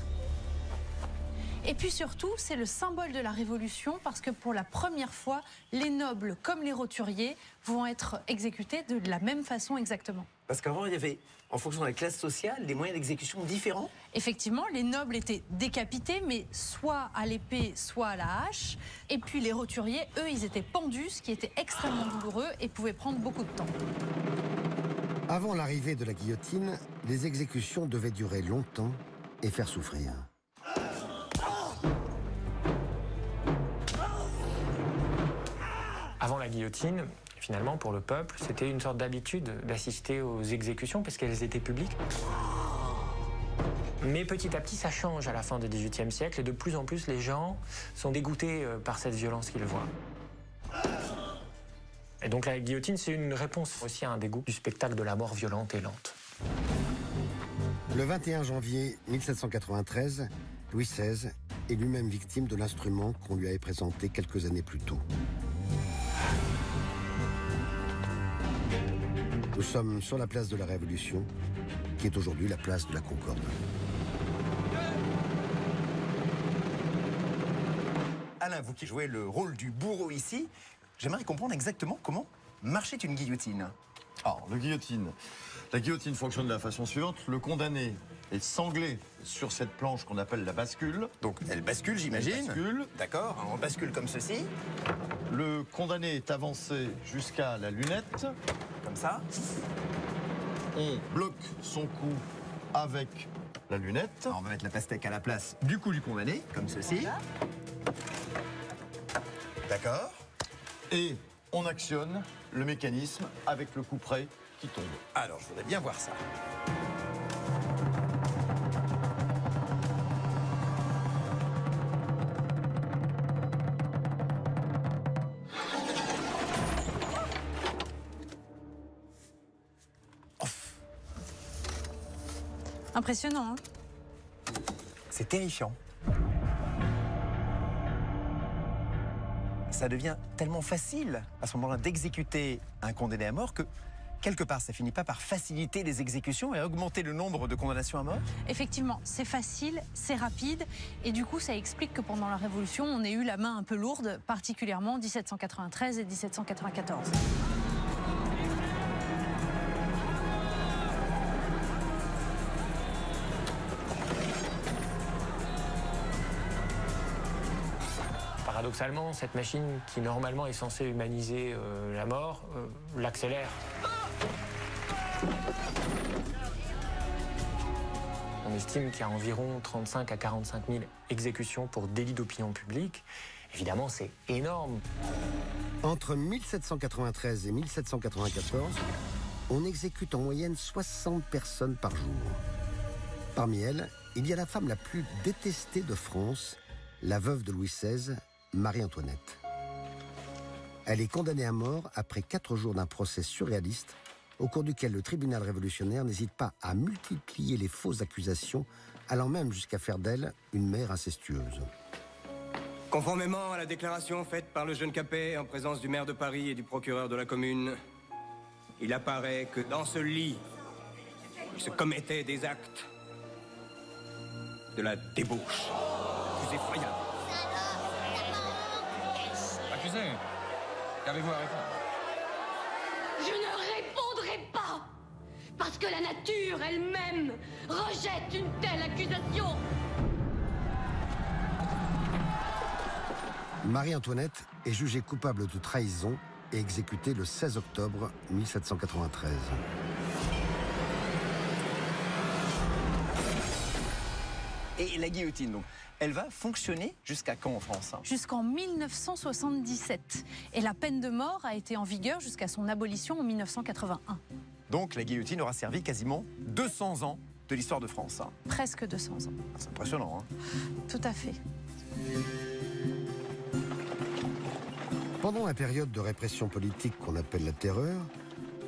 Et puis surtout, c'est le symbole de la Révolution parce que pour la première fois, les nobles comme les roturiers vont être exécutés de la même façon exactement. Parce qu'avant, il y avait, en fonction de la classe sociale, des moyens d'exécution différents. Effectivement, les nobles étaient décapités, mais soit à l'épée, soit à la hache. Et puis les roturiers, eux, ils étaient pendus, ce qui était extrêmement douloureux et pouvait prendre beaucoup de temps. Avant l'arrivée de la guillotine, les exécutions devaient durer longtemps et faire souffrir. Avant la guillotine, finalement, pour le peuple, c'était une sorte d'habitude d'assister aux exécutions parce qu'elles étaient publiques. Mais petit à petit, ça change à la fin du XVIIIe siècle et de plus en plus, les gens sont dégoûtés par cette violence qu'ils voient. Et donc la guillotine, c'est une réponse aussi à un dégoût du spectacle de la mort violente et lente. Le 21 janvier 1793, Louis XVI est lui-même victime de l'instrument qu'on lui avait présenté quelques années plus tôt. Nous sommes sur la place de la Révolution, qui est aujourd'hui la place de la Concorde. Alain, vous qui jouez le rôle du bourreau ici, j'aimerais comprendre exactement comment marchait une guillotine. Alors, la guillotine fonctionne de la façon suivante. Le condamné est sanglé sur cette planche qu'on appelle la bascule. Donc, elle bascule, j'imagine. Elle bascule. D'accord, on bascule comme ceci. Le condamné est avancé jusqu'à la lunette. Comme ça. On bloque son cou avec la lunette. Alors, on va mettre la pastèque à la place du cou du condamné, comme ceci. Voilà. D'accord. Et on actionne le mécanisme avec le couperet qui tombe. Alors, je voudrais bien voir ça. Impressionnant, hein? C'est terrifiant. Ça devient tellement facile à ce moment-là d'exécuter un condamné à mort que, quelque part, ça finit pas par faciliter les exécutions et augmenter le nombre de condamnations à mort? Effectivement, c'est facile, c'est rapide, et du coup, ça explique que pendant la Révolution, on ait eu la main un peu lourde, particulièrement en 1793 et 1794. Paradoxalement, cette machine qui normalement est censée humaniser la mort, l'accélère. On estime qu'il y a environ 35 à 45 000 exécutions pour délit d'opinion publique. Évidemment, c'est énorme. Entre 1793 et 1794, on exécute en moyenne 60 personnes par jour. Parmi elles, il y a la femme la plus détestée de France, la veuve de Louis XVI, Marie-Antoinette. Elle est condamnée à mort après 4 jours d'un procès surréaliste au cours duquel le tribunal révolutionnaire n'hésite pas à multiplier les fausses accusations, allant même jusqu'à faire d'elle une mère incestueuse. Conformément à la déclaration faite par le jeune Capet en présence du maire de Paris et du procureur de la commune, il apparaît que dans ce lit, il se commettait des actes de la débauche plus effroyable. Accusé, qu'avez-vous à répondre? Je ne répondrai pas, parce que la nature elle-même rejette une telle accusation. Marie-Antoinette est jugée coupable de trahison et exécutée le 16 octobre 1793. Et la guillotine, donc, elle va fonctionner jusqu'à quand en France? Jusqu'en 1977. Et la peine de mort a été en vigueur jusqu'à son abolition en 1981. Donc la guillotine aura servi quasiment 200 ans de l'histoire de France. Presque 200 ans. C'est impressionnant, hein? Tout à fait. Pendant la période de répression politique qu'on appelle la Terreur,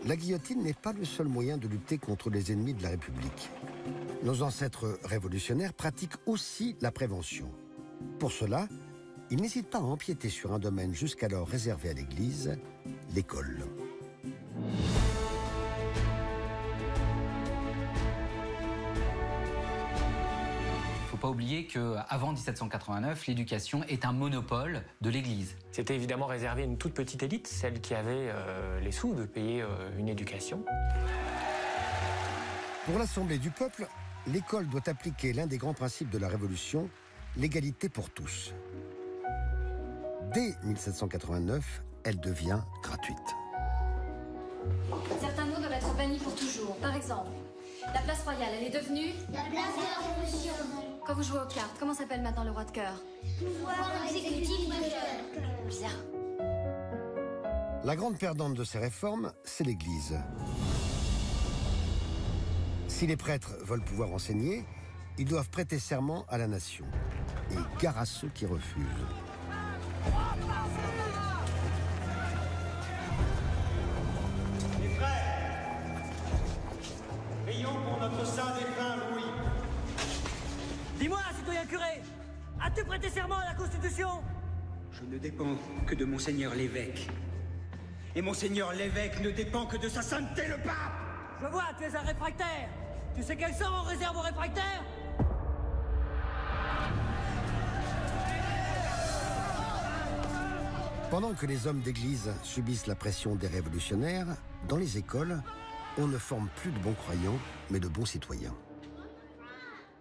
la guillotine n'est pas le seul moyen de lutter contre les ennemis de la République. Nos ancêtres révolutionnaires pratiquent aussi la prévention. Pour cela, ils n'hésitent pas à empiéter sur un domaine jusqu'alors réservé à l'Église, l'école. Il ne faut pas oublier qu'avant 1789, l'éducation est un monopole de l'Église. C'était évidemment réservé à une toute petite élite, celle qui avait les sous de payer une éducation. Pour l'Assemblée du peuple, l'école doit appliquer l'un des grands principes de la Révolution, l'égalité pour tous. Dès 1789, elle devient gratuite. Certains mots doivent être bannis pour toujours. Par exemple, la place royale, elle est devenue... La place de la Révolution. Quand vous jouez aux cartes, comment s'appelle maintenant le roi de cœur? Pouvoir exécutif de cœur. Bizarre. La grande perdante de ces réformes, c'est l'Église. Si les prêtres veulent pouvoir enseigner, ils doivent prêter serment à la nation. Et gare à ceux qui refusent. Mes frères, prions pour notre saint défunt Louis. Dis-moi, citoyen curé, as-tu prêté serment à la Constitution? Je ne dépends que de Monseigneur l'évêque. Et Monseigneur l'évêque ne dépend que de sa sainteté le pape. Je vois, tu es un réfractaire. Tu sais quel sort on réserve aux réfractaires? Pendant que les hommes d'église subissent la pression des révolutionnaires, dans les écoles, on ne forme plus de bons croyants, mais de bons citoyens.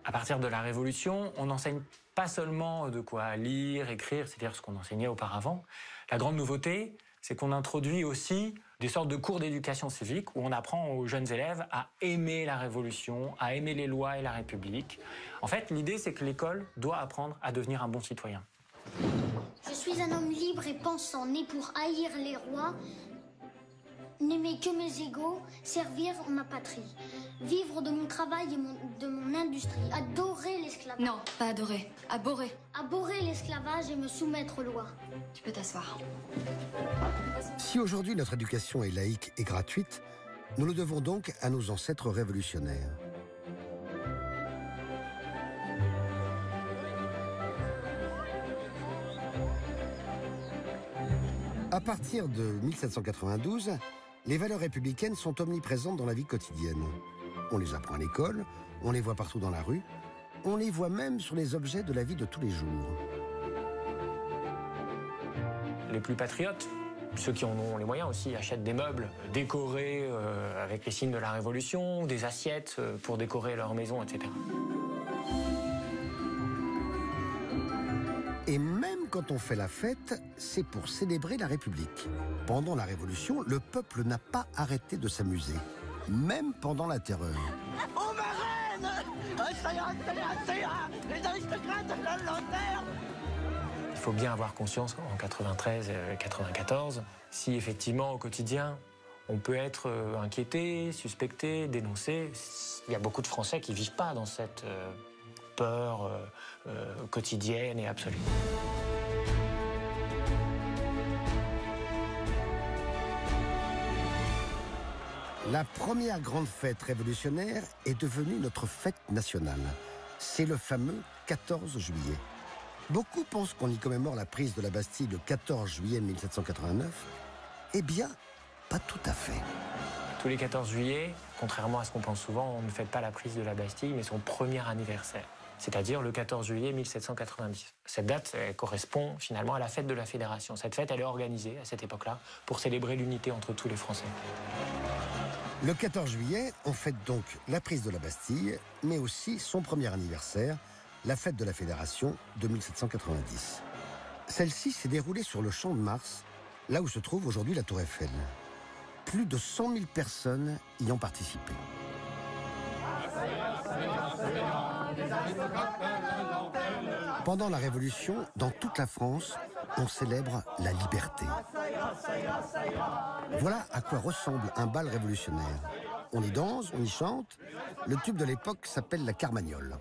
À partir de la Révolution, on n'enseigne pas seulement de quoi lire, écrire, c'est-à-dire ce qu'on enseignait auparavant. La grande nouveauté, c'est qu'on introduit aussi des sortes de cours d'éducation civique où on apprend aux jeunes élèves à aimer la Révolution, à aimer les lois et la République. En fait, l'idée, c'est que l'école doit apprendre à devenir un bon citoyen. Je suis un homme libre et pensant, né pour haïr les rois, n'aimer que mes égaux, servir ma patrie, vivre de mon travail et de mon industrie, adorer l'esclavage. Non, pas adorer, abhorrer. Abhorrer l'esclavage et me soumettre aux lois. Tu peux t'asseoir. Si aujourd'hui notre éducation est laïque et gratuite, nous le devons donc à nos ancêtres révolutionnaires. À partir de 1792, les valeurs républicaines sont omniprésentes dans la vie quotidienne. On les apprend à l'école, on les voit partout dans la rue, on les voit même sur les objets de la vie de tous les jours. Les plus patriotes, ceux qui en ont les moyens aussi, achètent des meubles décorés avec les signes de la Révolution, des assiettes pour décorer leur maison, etc. Et même quand on fait la fête, c'est pour célébrer la République. Pendant la Révolution, le peuple n'a pas arrêté de s'amuser, même pendant la Terreur. Oh ma reine! Ça ira, les aristocrates de l'Angleterre! Il faut bien avoir conscience qu'en 93 et 94, si effectivement au quotidien, on peut être inquiété, suspecté, dénoncé, il y a beaucoup de Français qui ne vivent pas dans cette peur quotidienne et absolue. La première grande fête révolutionnaire est devenue notre fête nationale. C'est le fameux 14 juillet. Beaucoup pensent qu'on y commémore la prise de la Bastille le 14 juillet 1789. Eh bien, pas tout à fait. Tous les 14 juillet, contrairement à ce qu'on pense souvent, on ne fête pas la prise de la Bastille, mais son premier anniversaire, c'est-à-dire le 14 juillet 1790. Cette date correspond finalement à la fête de la Fédération. Cette fête, elle est organisée à cette époque-là pour célébrer l'unité entre tous les Français. Le 14 juillet, on fête donc la prise de la Bastille, mais aussi son premier anniversaire, la fête de la Fédération de 1790. Celle-ci s'est déroulée sur le Champ de Mars, là où se trouve aujourd'hui la Tour Eiffel. Plus de 100 000 personnes y ont participé. Pendant la Révolution, dans toute la France, on célèbre la liberté. Voilà à quoi ressemble un bal révolutionnaire. On y danse, on y chante. Le tube de l'époque s'appelle la Carmagnole.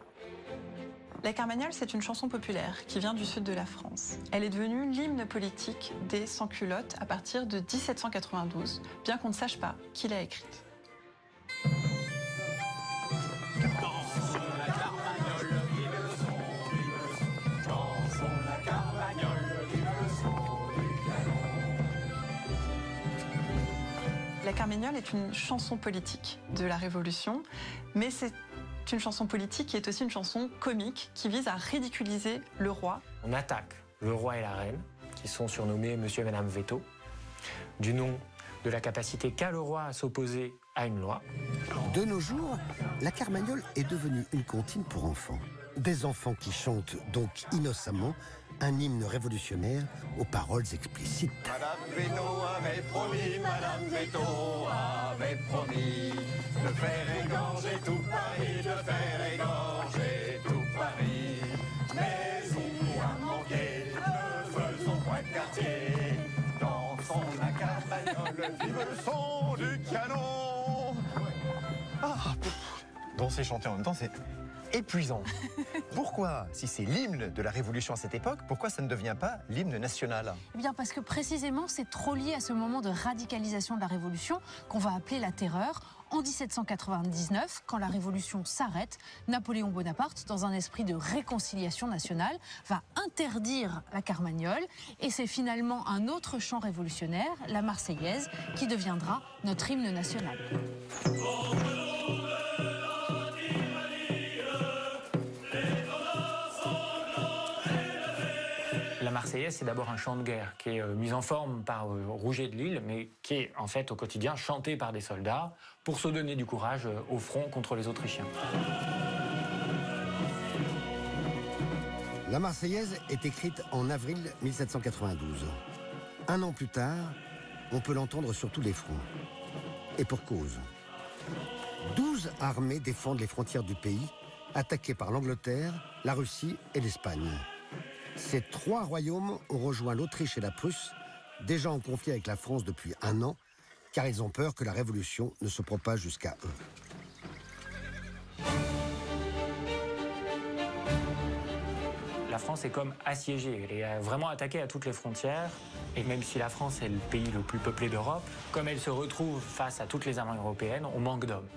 La Carmagnole, c'est une chanson populaire qui vient du sud de la France. Elle est devenue l'hymne politique des sans-culottes à partir de 1792, bien qu'on ne sache pas qui l'a écrite. La Carmagnole est une chanson politique de la Révolution, mais c'est une chanson politique qui est aussi une chanson comique qui vise à ridiculiser le roi. On attaque le roi et la reine, qui sont surnommés Monsieur et Madame Veto, du nom de la capacité qu'a le roi à s'opposer à une loi. De nos jours, la Carmagnole est devenue une comptine pour enfants. Des enfants qui chantent donc innocemment un hymne révolutionnaire aux paroles explicites. Madame Veto avait promis, Madame Veto avait promis de faire égorger tout Paris, de faire égorger tout Paris. Mais il a manqué, ne faisons point de quartier, dansons la Carmagnole. Vive le son du canon. Danser et chanter en même temps, c'est épuisant. Pourquoi, si c'est l'hymne de la Révolution à cette époque, pourquoi ça ne devient pas l'hymne national? Eh bien parce que précisément c'est trop lié à ce moment de radicalisation de la Révolution qu'on va appeler la Terreur. En 1799, quand la Révolution s'arrête, Napoléon Bonaparte, dans un esprit de réconciliation nationale, va interdire la Carmagnole et c'est finalement un autre chant révolutionnaire, la Marseillaise, qui deviendra notre hymne national. La Marseillaise, c'est d'abord un chant de guerre qui est mis en forme par Rouget de Lille, mais qui est en fait au quotidien chanté par des soldats pour se donner du courage au front contre les Autrichiens. La Marseillaise est écrite en avril 1792. Un an plus tard, on peut l'entendre sur tous les fronts. Et pour cause. 12 armées défendent les frontières du pays, attaquées par l'Angleterre, la Russie et l'Espagne. Ces 3 royaumes ont rejoint l'Autriche et la Prusse, déjà en conflit avec la France depuis un an, car ils ont peur que la Révolution ne se propage jusqu'à eux. La France est comme assiégée, elle est vraiment attaquée à toutes les frontières. Et même si la France est le pays le plus peuplé d'Europe, comme elle se retrouve face à toutes les armées européennes, on manque d'hommes.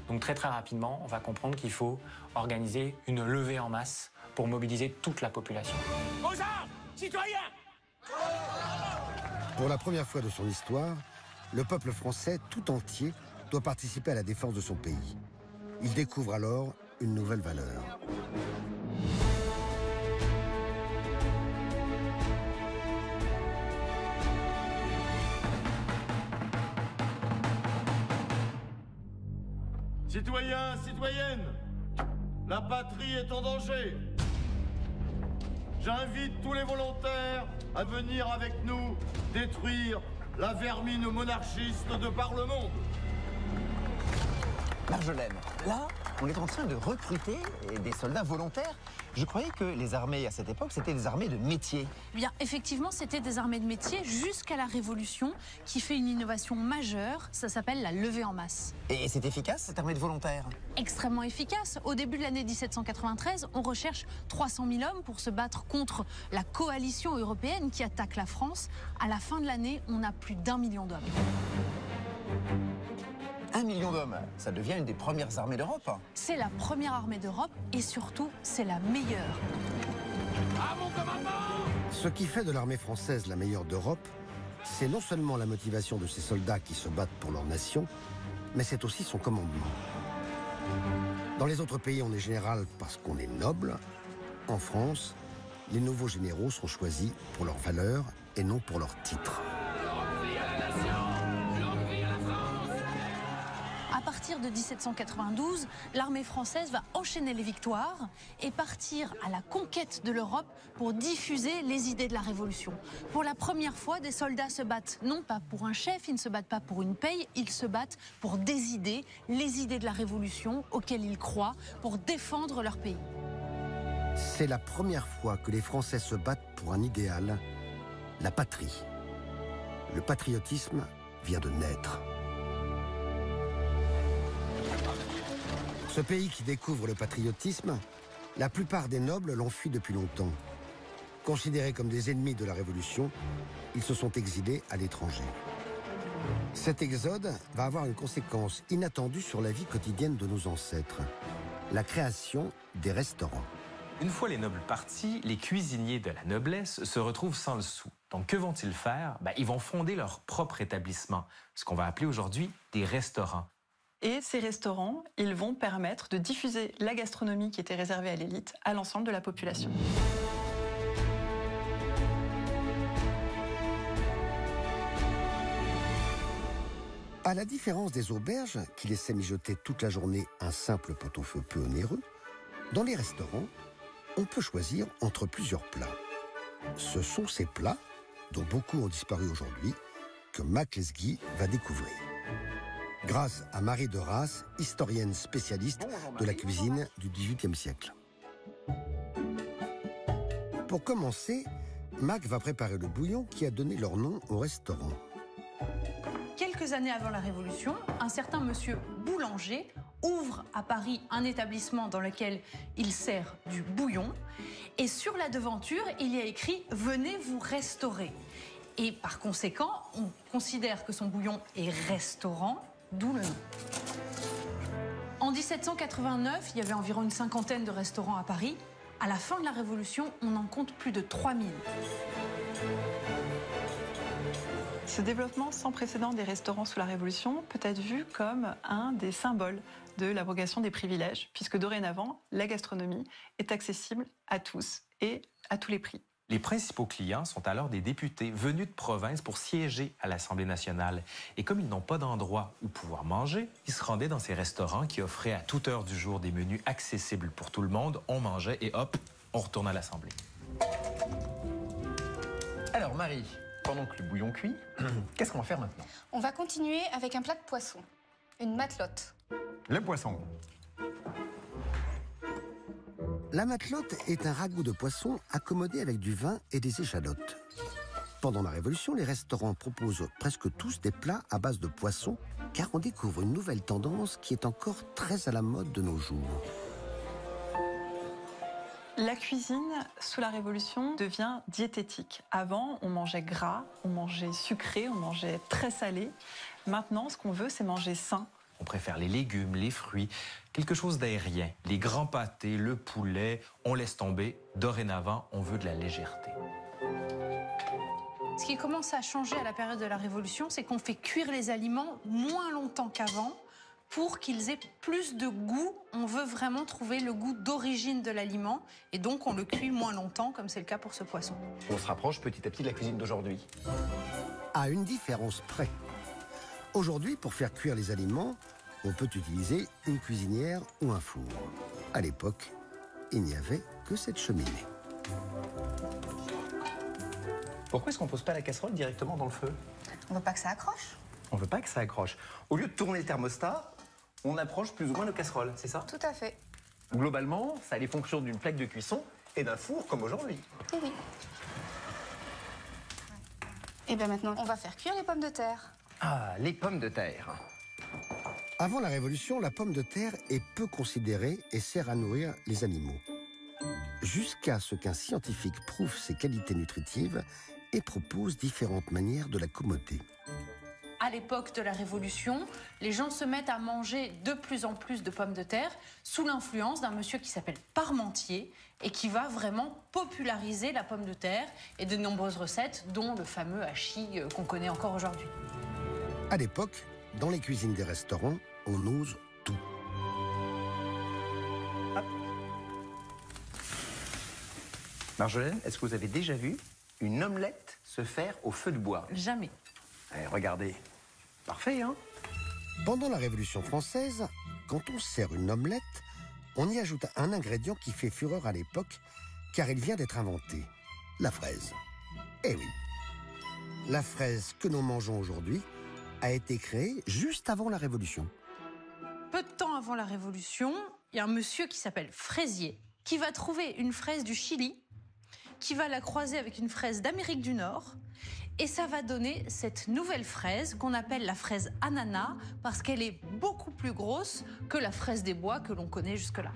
Donc très rapidement, on va comprendre qu'il faut organiser une levée en masse pour mobiliser toute la population. Aux armes, citoyens! Pour la première fois de son histoire, le peuple français tout entier doit participer à la défense de son pays. Il découvre alors une nouvelle valeur. Citoyens, citoyennes, la patrie est en danger. J'invite tous les volontaires à venir avec nous détruire la vermine monarchiste de par le monde. Marjolaine, là, on est en train de recruter des soldats volontaires. Je croyais que les armées à cette époque, c'était des armées de métier. Eh bien, effectivement, c'était des armées de métier jusqu'à la Révolution qui fait une innovation majeure. Ça s'appelle la levée en masse. Et c'est efficace, cette armée de volontaires? Extrêmement efficace. Au début de l'année 1793, on recherche 300 000 hommes pour se battre contre la coalition européenne qui attaque la France. À la fin de l'année, on a plus d'1 million d'hommes. 1 million d'hommes, ça devient une des premières armées d'Europe. C'est la première armée d'Europe et surtout, c'est la meilleure. À mon commandement! Ce qui fait de l'armée française la meilleure d'Europe, c'est non seulement la motivation de ses soldats qui se battent pour leur nation, mais c'est aussi son commandement. Dans les autres pays, on est général parce qu'on est noble. En France, les nouveaux généraux sont choisis pour leur valeur et non pour leur titre. À partir de 1792, l'armée française va enchaîner les victoires et partir à la conquête de l'Europe pour diffuser les idées de la Révolution. Pour la première fois, des soldats se battent non pas pour un chef, ils ne se battent pas pour une paye, ils se battent pour des idées, les idées de la Révolution auxquelles ils croient, pour défendre leur pays. C'est la première fois que les Français se battent pour un idéal, la patrie. Le patriotisme vient de naître. Ce pays qui découvre le patriotisme, la plupart des nobles l'ont fui depuis longtemps. Considérés comme des ennemis de la Révolution, ils se sont exilés à l'étranger. Cet exode va avoir une conséquence inattendue sur la vie quotidienne de nos ancêtres. La création des restaurants. Une fois les nobles partis, les cuisiniers de la noblesse se retrouvent sans le sou. Donc que vont-ils faire? Ils vont fonder leur propre établissement, ce qu'on va appeler aujourd'hui des restaurants. Et ces restaurants, ils vont permettre de diffuser la gastronomie qui était réservée à l'élite à l'ensemble de la population. À la différence des auberges qui laissaient mijoter toute la journée un simple pot-au-feu peu onéreux, dans les restaurants, on peut choisir entre plusieurs plats. Ce sont ces plats, dont beaucoup ont disparu aujourd'hui, que Mac Lesguy va découvrir. Grâce à Marie de Rasse, historienne spécialiste de la cuisine du XVIIIe siècle. Pour commencer, Mac va préparer le bouillon qui a donné leur nom au restaurant. Quelle quelques années avant la Révolution, un certain monsieur Boulanger ouvre à Paris un établissement dans lequel il sert du bouillon. Et sur la devanture, il y a écrit « Venez vous restaurer ». Et par conséquent, on considère que son bouillon est restaurant, d'où le nom. En 1789, il y avait environ une cinquantaine de restaurants à Paris. À la fin de la Révolution, on en compte plus de 3000. Ce développement sans précédent des restaurants sous la Révolution peut être vu comme un des symboles de l'abrogation des privilèges, puisque dorénavant, la gastronomie est accessible à tous et à tous les prix. Les principaux clients sont alors des députés venus de province pour siéger à l'Assemblée nationale. Et comme ils n'ont pas d'endroit où pouvoir manger, ils se rendaient dans ces restaurants qui offraient à toute heure du jour des menus accessibles pour tout le monde. On mangeait et hop, on retourne à l'Assemblée. Alors Marie, pendant que le bouillon cuit, qu'est-ce qu'on va faire maintenant? On va continuer avec un plat de poisson, une matelote. Le poisson. La matelote est un ragoût de poisson accommodé avec du vin et des échalotes. Pendant la Révolution, les restaurants proposent presque tous des plats à base de poisson, car on découvre une nouvelle tendance qui est encore très à la mode de nos jours. La cuisine, sous la Révolution, devient diététique. Avant, on mangeait gras, on mangeait sucré, on mangeait très salé. Maintenant, ce qu'on veut, c'est manger sain. On préfère les légumes, les fruits, quelque chose d'aérien. Les grands pâtés, le poulet, on laisse tomber. Dorénavant, on veut de la légèreté. Ce qui commence à changer à la période de la Révolution, c'est qu'on fait cuire les aliments moins longtemps qu'avant pour qu'ils aient plus de goût. On veut vraiment trouver le goût d'origine de l'aliment et donc on le cuit moins longtemps, comme c'est le cas pour ce poisson. On se rapproche petit à petit de la cuisine d'aujourd'hui. À une différence près. Aujourd'hui, pour faire cuire les aliments, on peut utiliser une cuisinière ou un four. À l'époque, il n'y avait que cette cheminée. Pourquoi est-ce qu'on pose pas la casserole directement dans le feu? On veut pas que ça accroche. On veut pas que ça accroche. Au lieu de tourner le thermostat, on approche plus ou moins nos casseroles, c'est ça? Tout à fait. Globalement, ça a les fonctions d'une plaque de cuisson et d'un four comme aujourd'hui. Oui, oui. Et bien maintenant, on va faire cuire les pommes de terre. Ah, les pommes de terre. Avant la Révolution, la pomme de terre est peu considérée et sert à nourrir les animaux. Jusqu'à ce qu'un scientifique prouve ses qualités nutritives et propose différentes manières de l'accommoder. À l'époque de la Révolution, les gens se mettent à manger de plus en plus de pommes de terre sous l'influence d'un monsieur qui s'appelle Parmentier et qui va vraiment populariser la pomme de terre et de nombreuses recettes, dont le fameux hachis qu'on connaît encore aujourd'hui. À l'époque, dans les cuisines des restaurants, on ose tout. Marjolaine, est-ce que vous avez déjà vu une omelette se faire au feu de bois? Jamais. Allez, regardez. Parfait, hein? Pendant la Révolution française, quand on sert une omelette, on y ajoute un ingrédient qui fait fureur à l'époque, car il vient d'être inventé, la fraise. Eh oui, la fraise que nous mangeons aujourd'hui a été créée juste avant la Révolution. Peu de temps avant la Révolution, il y a un monsieur qui s'appelle Fraisier, qui va trouver une fraise du Chili, qui va la croiser avec une fraise d'Amérique du Nord, et ça va donner cette nouvelle fraise qu'on appelle la fraise ananas, parce qu'elle est beaucoup plus grosse que la fraise des bois que l'on connaît jusque-là.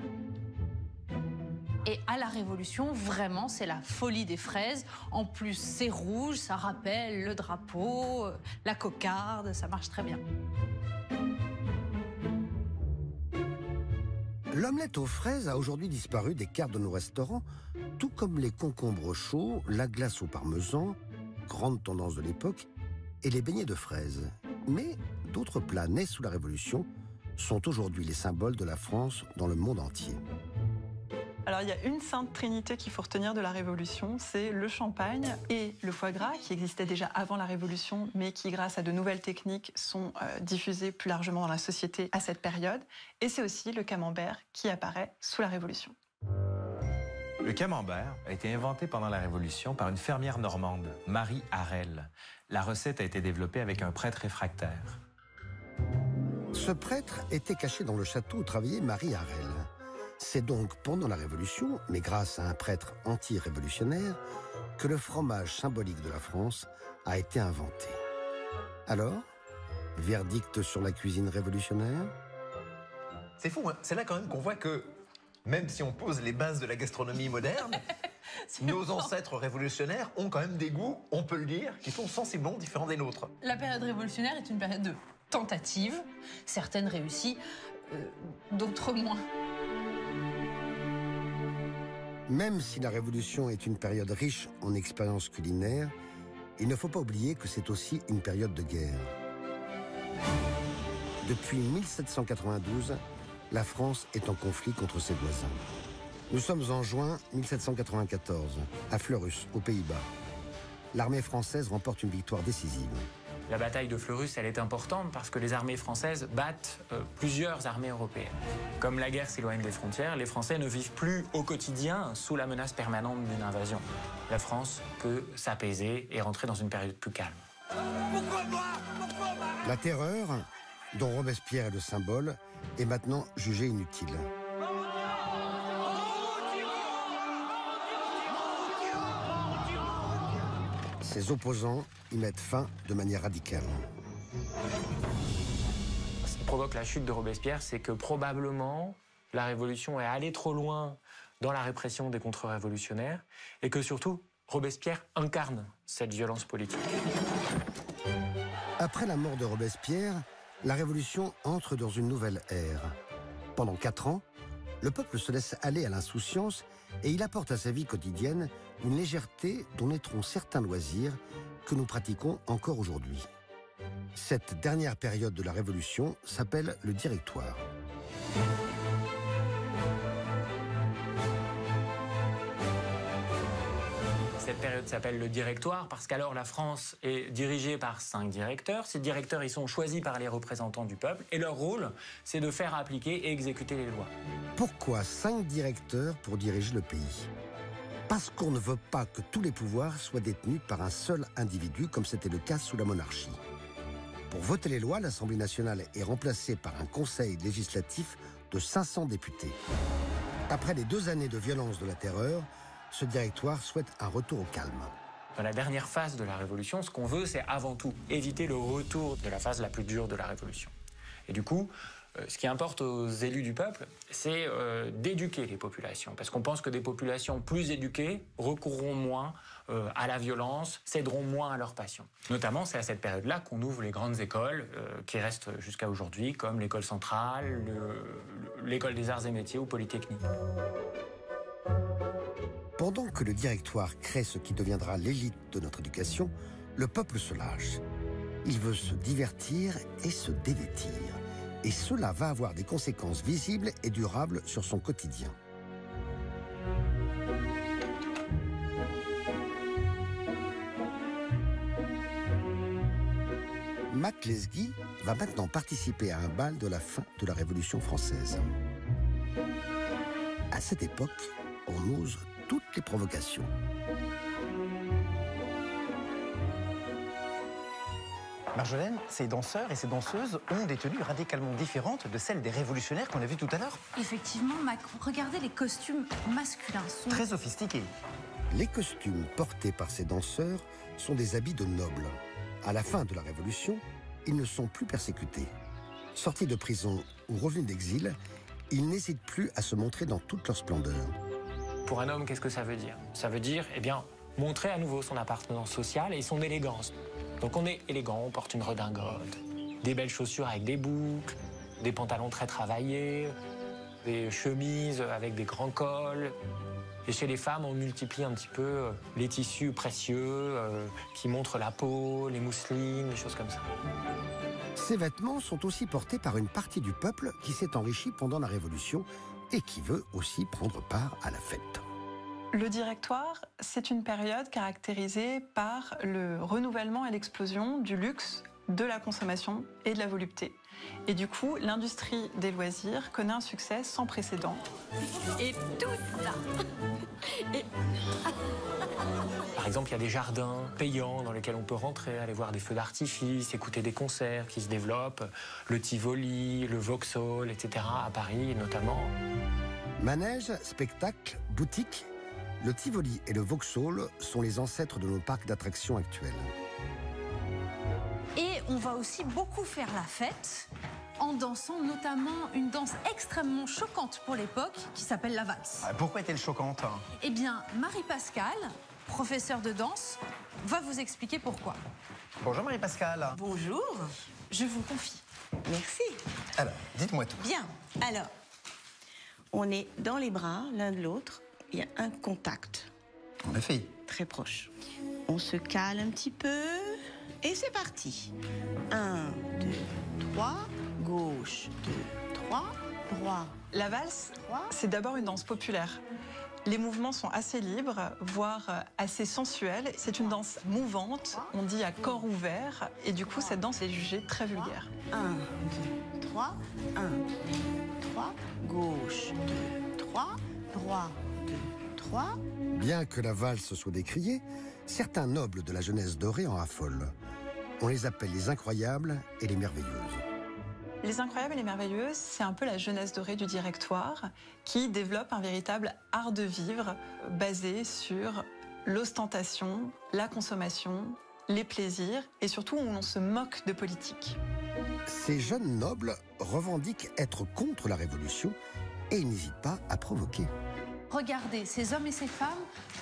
Et à la Révolution, vraiment, c'est la folie des fraises. En plus, c'est rouge, ça rappelle le drapeau, la cocarde, ça marche très bien. L'omelette aux fraises a aujourd'hui disparu des cartes de nos restaurants, tout comme les concombres chauds, la glace au parmesan, grande tendance de l'époque, et les beignets de fraises. Mais d'autres plats nés sous la Révolution sont aujourd'hui les symboles de la France dans le monde entier. Alors il y a une sainte trinité qu'il faut retenir de la Révolution, c'est le champagne et le foie gras, qui existaient déjà avant la Révolution, mais qui, grâce à de nouvelles techniques, sont diffusés plus largement dans la société à cette période. Et c'est aussi le camembert qui apparaît sous la Révolution. Le camembert a été inventé pendant la Révolution par une fermière normande, Marie Harel. La recette a été développée avec un prêtre réfractaire. Ce prêtre était caché dans le château où travaillait Marie Harel. C'est donc pendant la Révolution, mais grâce à un prêtre anti-révolutionnaire, que le fromage symbolique de la France a été inventé. Alors, Verdict sur la cuisine révolutionnaire? C'est fou, hein. C'est là quand même qu'on voit que, même si on pose les bases de la gastronomie moderne, nos ancêtres révolutionnaires ont quand même des goûts, on peut le dire, qui sont sensiblement différents des nôtres. La période révolutionnaire est une période de tentatives, certaines réussies, d'autres moins. Même si la Révolution est une période riche en expériences culinaires, il ne faut pas oublier que c'est aussi une période de guerre. Depuis 1792, la France est en conflit contre ses voisins. Nous sommes en juin 1794, à Fleurus, aux Pays-Bas. L'armée française remporte une victoire décisive. La bataille de Fleurus, elle est importante parce que les armées françaises battent plusieurs armées européennes. Comme la guerre s'éloigne des frontières, les Français ne vivent plus au quotidien sous la menace permanente d'une invasion. La France peut s'apaiser et rentrer dans une période plus calme. Pourquoi moi? Pourquoi moi? La terreur, dont Robespierre est le symbole, est maintenant jugée inutile. Ses opposants y mettent fin de manière radicale. Ce qui provoque la chute de Robespierre, c'est que probablement la Révolution est allée trop loin dans la répression des contre-révolutionnaires et que surtout, Robespierre incarne cette violence politique. Après la mort de Robespierre, la Révolution entre dans une nouvelle ère. Pendant 4 ans, le peuple se laisse aller à l'insouciance et il apporte à sa vie quotidienne une légèreté dont naîtront certains loisirs que nous pratiquons encore aujourd'hui. Cette dernière période de la Révolution s'appelle le Directoire. Cette période s'appelle le Directoire parce qu'alors la France est dirigée par 5 directeurs. Ces directeurs, ils sont choisis par les représentants du peuple et leur rôle, c'est de faire appliquer et exécuter les lois. Pourquoi 5 directeurs pour diriger le pays? Parce qu'on ne veut pas que tous les pouvoirs soient détenus par un seul individu, comme c'était le cas sous la monarchie. Pour voter les lois, l'Assemblée nationale est remplacée par un conseil législatif de 500 députés. Après les 2 années de violence de la terreur, ce directoire souhaite un retour au calme. Dans la dernière phase de la Révolution, ce qu'on veut, c'est avant tout éviter le retour de la phase la plus dure de la Révolution. Et du coup, ce qui importe aux élus du peuple, c'est d'éduquer les populations. Parce qu'on pense que des populations plus éduquées recourront moins à la violence, céderont moins à leur passion. Notamment, c'est à cette période-là qu'on ouvre les grandes écoles qui restent jusqu'à aujourd'hui, comme l'école centrale, l'école des arts et métiers ou Polytechnique. Pendant que le directoire crée ce qui deviendra l'élite de notre éducation, le peuple se lâche. Il veut se divertir et se dévêtir. Et cela va avoir des conséquences visibles et durables sur son quotidien. Mac Lesguy va maintenant participer à un bal de la fin de la Révolution française. À cette époque, on ose toutes les provocations. Marjolaine, ces danseurs et ces danseuses ont des tenues radicalement différentes de celles des révolutionnaires qu'on a vues tout à l'heure. Effectivement, Mac, regardez les costumes masculins. Très sophistiqués. Les costumes portés par ces danseurs sont des habits de nobles. À la fin de la Révolution, ils ne sont plus persécutés. Sortis de prison ou revenus d'exil, ils n'hésitent plus à se montrer dans toute leur splendeur. Pour un homme, qu'est-ce que ça veut dire? Ça veut dire, eh bien, montrer à nouveau son appartenance sociale et son élégance. Donc on est élégant, on porte une redingote, des belles chaussures avec des boucles, des pantalons très travaillés, des chemises avec des grands cols. Et chez les femmes, on multiplie un petit peu les tissus précieux qui montrent la peau, les mousselines, des choses comme ça. Ces vêtements sont aussi portés par une partie du peuple qui s'est enrichie pendant la Révolution et qui veut aussi prendre part à la fête. Le Directoire, c'est une période caractérisée par le renouvellement et l'explosion du luxe, de la consommation et de la volupté. Et du coup, l'industrie des loisirs connaît un succès sans précédent. Et tout ça. Par exemple, il y a des jardins payants dans lesquels on peut rentrer, aller voir des feux d'artifice, écouter des concerts qui se développent, le Tivoli, le Vauxhall, etc., à Paris notamment. Manège, spectacle, boutique, le Tivoli et le Vauxhall sont les ancêtres de nos parcs d'attractions actuels. Et on va aussi beaucoup faire la fête en dansant notamment une danse extrêmement choquante pour l'époque qui s'appelle la valse. Pourquoi est-elle choquante? Eh bien, Marie-Pascale, professeure de danse, va vous expliquer pourquoi. Bonjour Marie-Pascale. Bonjour. Je vous confie. Merci. Alors, dites-moi tout. Bien. Alors, on est dans les bras l'un de l'autre. Il y a un contact. En effet. Très proche. On se cale un petit peu et c'est parti. 1, 2, 3, gauche, 2, 3, droit. La valse, c'est d'abord une danse populaire. Les mouvements sont assez libres, voire assez sensuels. C'est une danse mouvante, on dit à corps ouvert, et du coup, cette danse est jugée très vulgaire. 1, 2, 3, 1, 2, 3, gauche, 2, 3, droit, 2, 3. Bien que la valse soit décriée, certains nobles de la jeunesse dorée en affolent. On les appelle les incroyables et les merveilleuses. Les Incroyables et les Merveilleuses, c'est un peu la jeunesse dorée du Directoire qui développe un véritable art de vivre basé sur l'ostentation, la consommation, les plaisirs et surtout où l'on se moque de politique. Ces jeunes nobles revendiquent être contre la Révolution et n'hésitent pas à provoquer. Regardez, ces hommes et ces femmes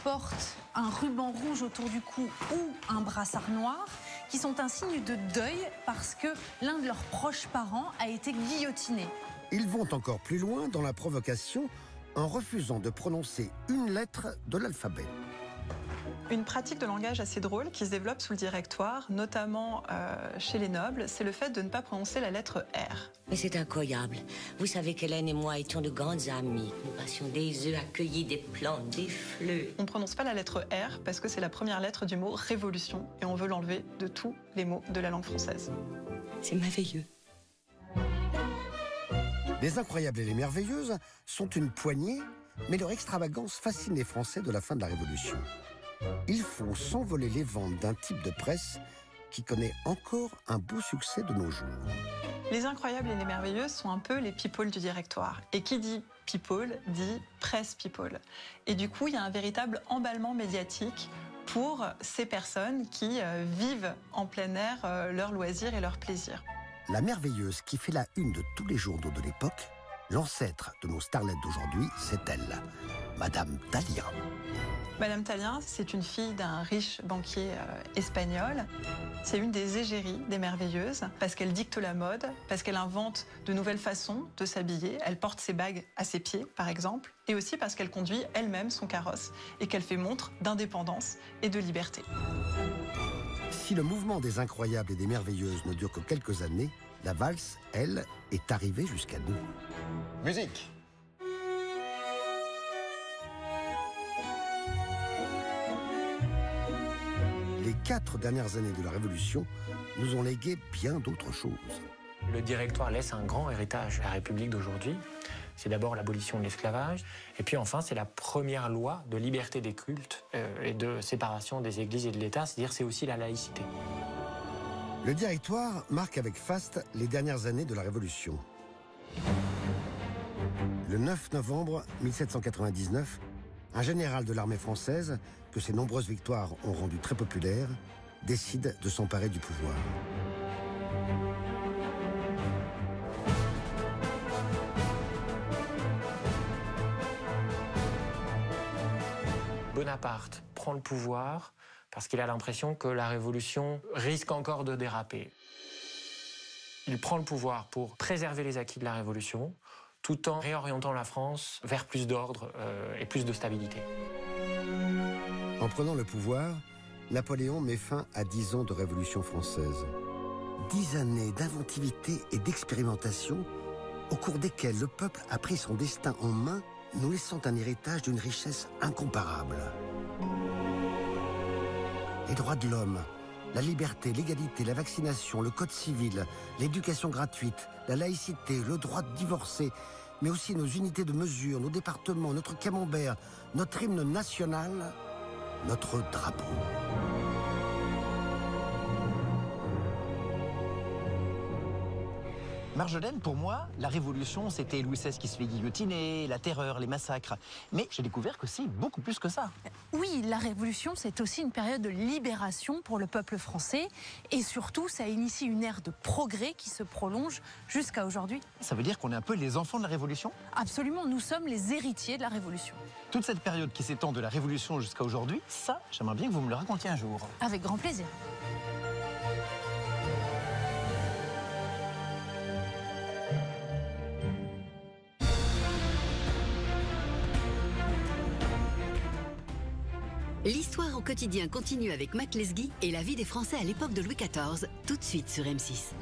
portent un ruban rouge autour du cou ou un brassard noir qui sont un signe de deuil parce que l'un de leurs proches parents a été guillotiné. Ils vont encore plus loin dans la provocation en refusant de prononcer une lettre de l'alphabet. Une pratique de langage assez drôle qui se développe sous le Directoire, notamment chez les nobles, c'est le fait de ne pas prononcer la lettre R. Mais c'est incroyable. Vous savez qu'Hélène et moi étions de grandes amies. Nous passions des œufs à cueillir des plantes, des fleurs. On ne prononce pas la lettre R parce que c'est la première lettre du mot révolution et on veut l'enlever de tous les mots de la langue française. C'est merveilleux. Les Incroyables et les Merveilleuses sont une poignée, mais leur extravagance fascine les Français de la fin de la Révolution. Ils font s'envoler les ventes d'un type de presse qui connaît encore un beau succès de nos jours. Les Incroyables et les Merveilleuses sont un peu les people du Directoire. Et qui dit people dit presse people. Et du coup, il y a un véritable emballement médiatique pour ces personnes qui vivent en plein air leurs loisirs et leurs plaisirs. La merveilleuse qui fait la une de tous les journaux de l'époque, l'ancêtre de nos starlettes d'aujourd'hui, c'est elle, Madame Thalia. Madame Thalia, c'est une fille d'un riche banquier espagnol. C'est une des égéries des merveilleuses parce qu'elle dicte la mode, parce qu'elle invente de nouvelles façons de s'habiller. Elle porte ses bagues à ses pieds, par exemple, et aussi parce qu'elle conduit elle-même son carrosse et qu'elle fait montre d'indépendance et de liberté. Si le mouvement des Incroyables et des Merveilleuses ne dure que quelques années, la valse, elle, est arrivée jusqu'à nous. Musique. Les 4 dernières années de la Révolution nous ont légué bien d'autres choses. Le Directoire laisse un grand héritage à la République d'aujourd'hui. C'est d'abord l'abolition de l'esclavage, et puis enfin c'est la première loi de liberté des cultes et de séparation des églises et de l'État, c'est-à-dire c'est aussi la laïcité. Le Directoire marque avec faste les dernières années de la Révolution. Le 9 novembre 1799, un général de l'armée française, que ses nombreuses victoires ont rendu très populaire, décide de s'emparer du pouvoir. Bonaparte prend le pouvoir parce qu'il a l'impression que la Révolution risque encore de déraper. Il prend le pouvoir pour préserver les acquis de la Révolution, tout en réorientant la France vers plus d'ordre et plus de stabilité. En prenant le pouvoir, Napoléon met fin à 10 ans de Révolution française. 10 années d'inventivité et d'expérimentation au cours desquelles le peuple a pris son destin en main, nous laissant un héritage d'une richesse incomparable. Les droits de l'homme, la liberté, l'égalité, la vaccination, le code civil, l'éducation gratuite, la laïcité, le droit de divorcer, mais aussi nos unités de mesure, nos départements, notre camembert, notre hymne national, notre drapeau. Marjolaine, pour moi, la Révolution, c'était Louis XVI qui se fait guillotiner, la terreur, les massacres. Mais j'ai découvert que c'est beaucoup plus que ça. Oui, la Révolution, c'est aussi une période de libération pour le peuple français. Et surtout, ça initie une ère de progrès qui se prolonge jusqu'à aujourd'hui. Ça veut dire qu'on est un peu les enfants de la Révolution? Absolument, nous sommes les héritiers de la Révolution. Toute cette période qui s'étend de la Révolution jusqu'à aujourd'hui, ça, j'aimerais bien que vous me le racontiez un jour. Avec grand plaisir. L'histoire au quotidien continue avec Mac Lesguy et la vie des Français à l'époque de Louis XIV, tout de suite sur M6.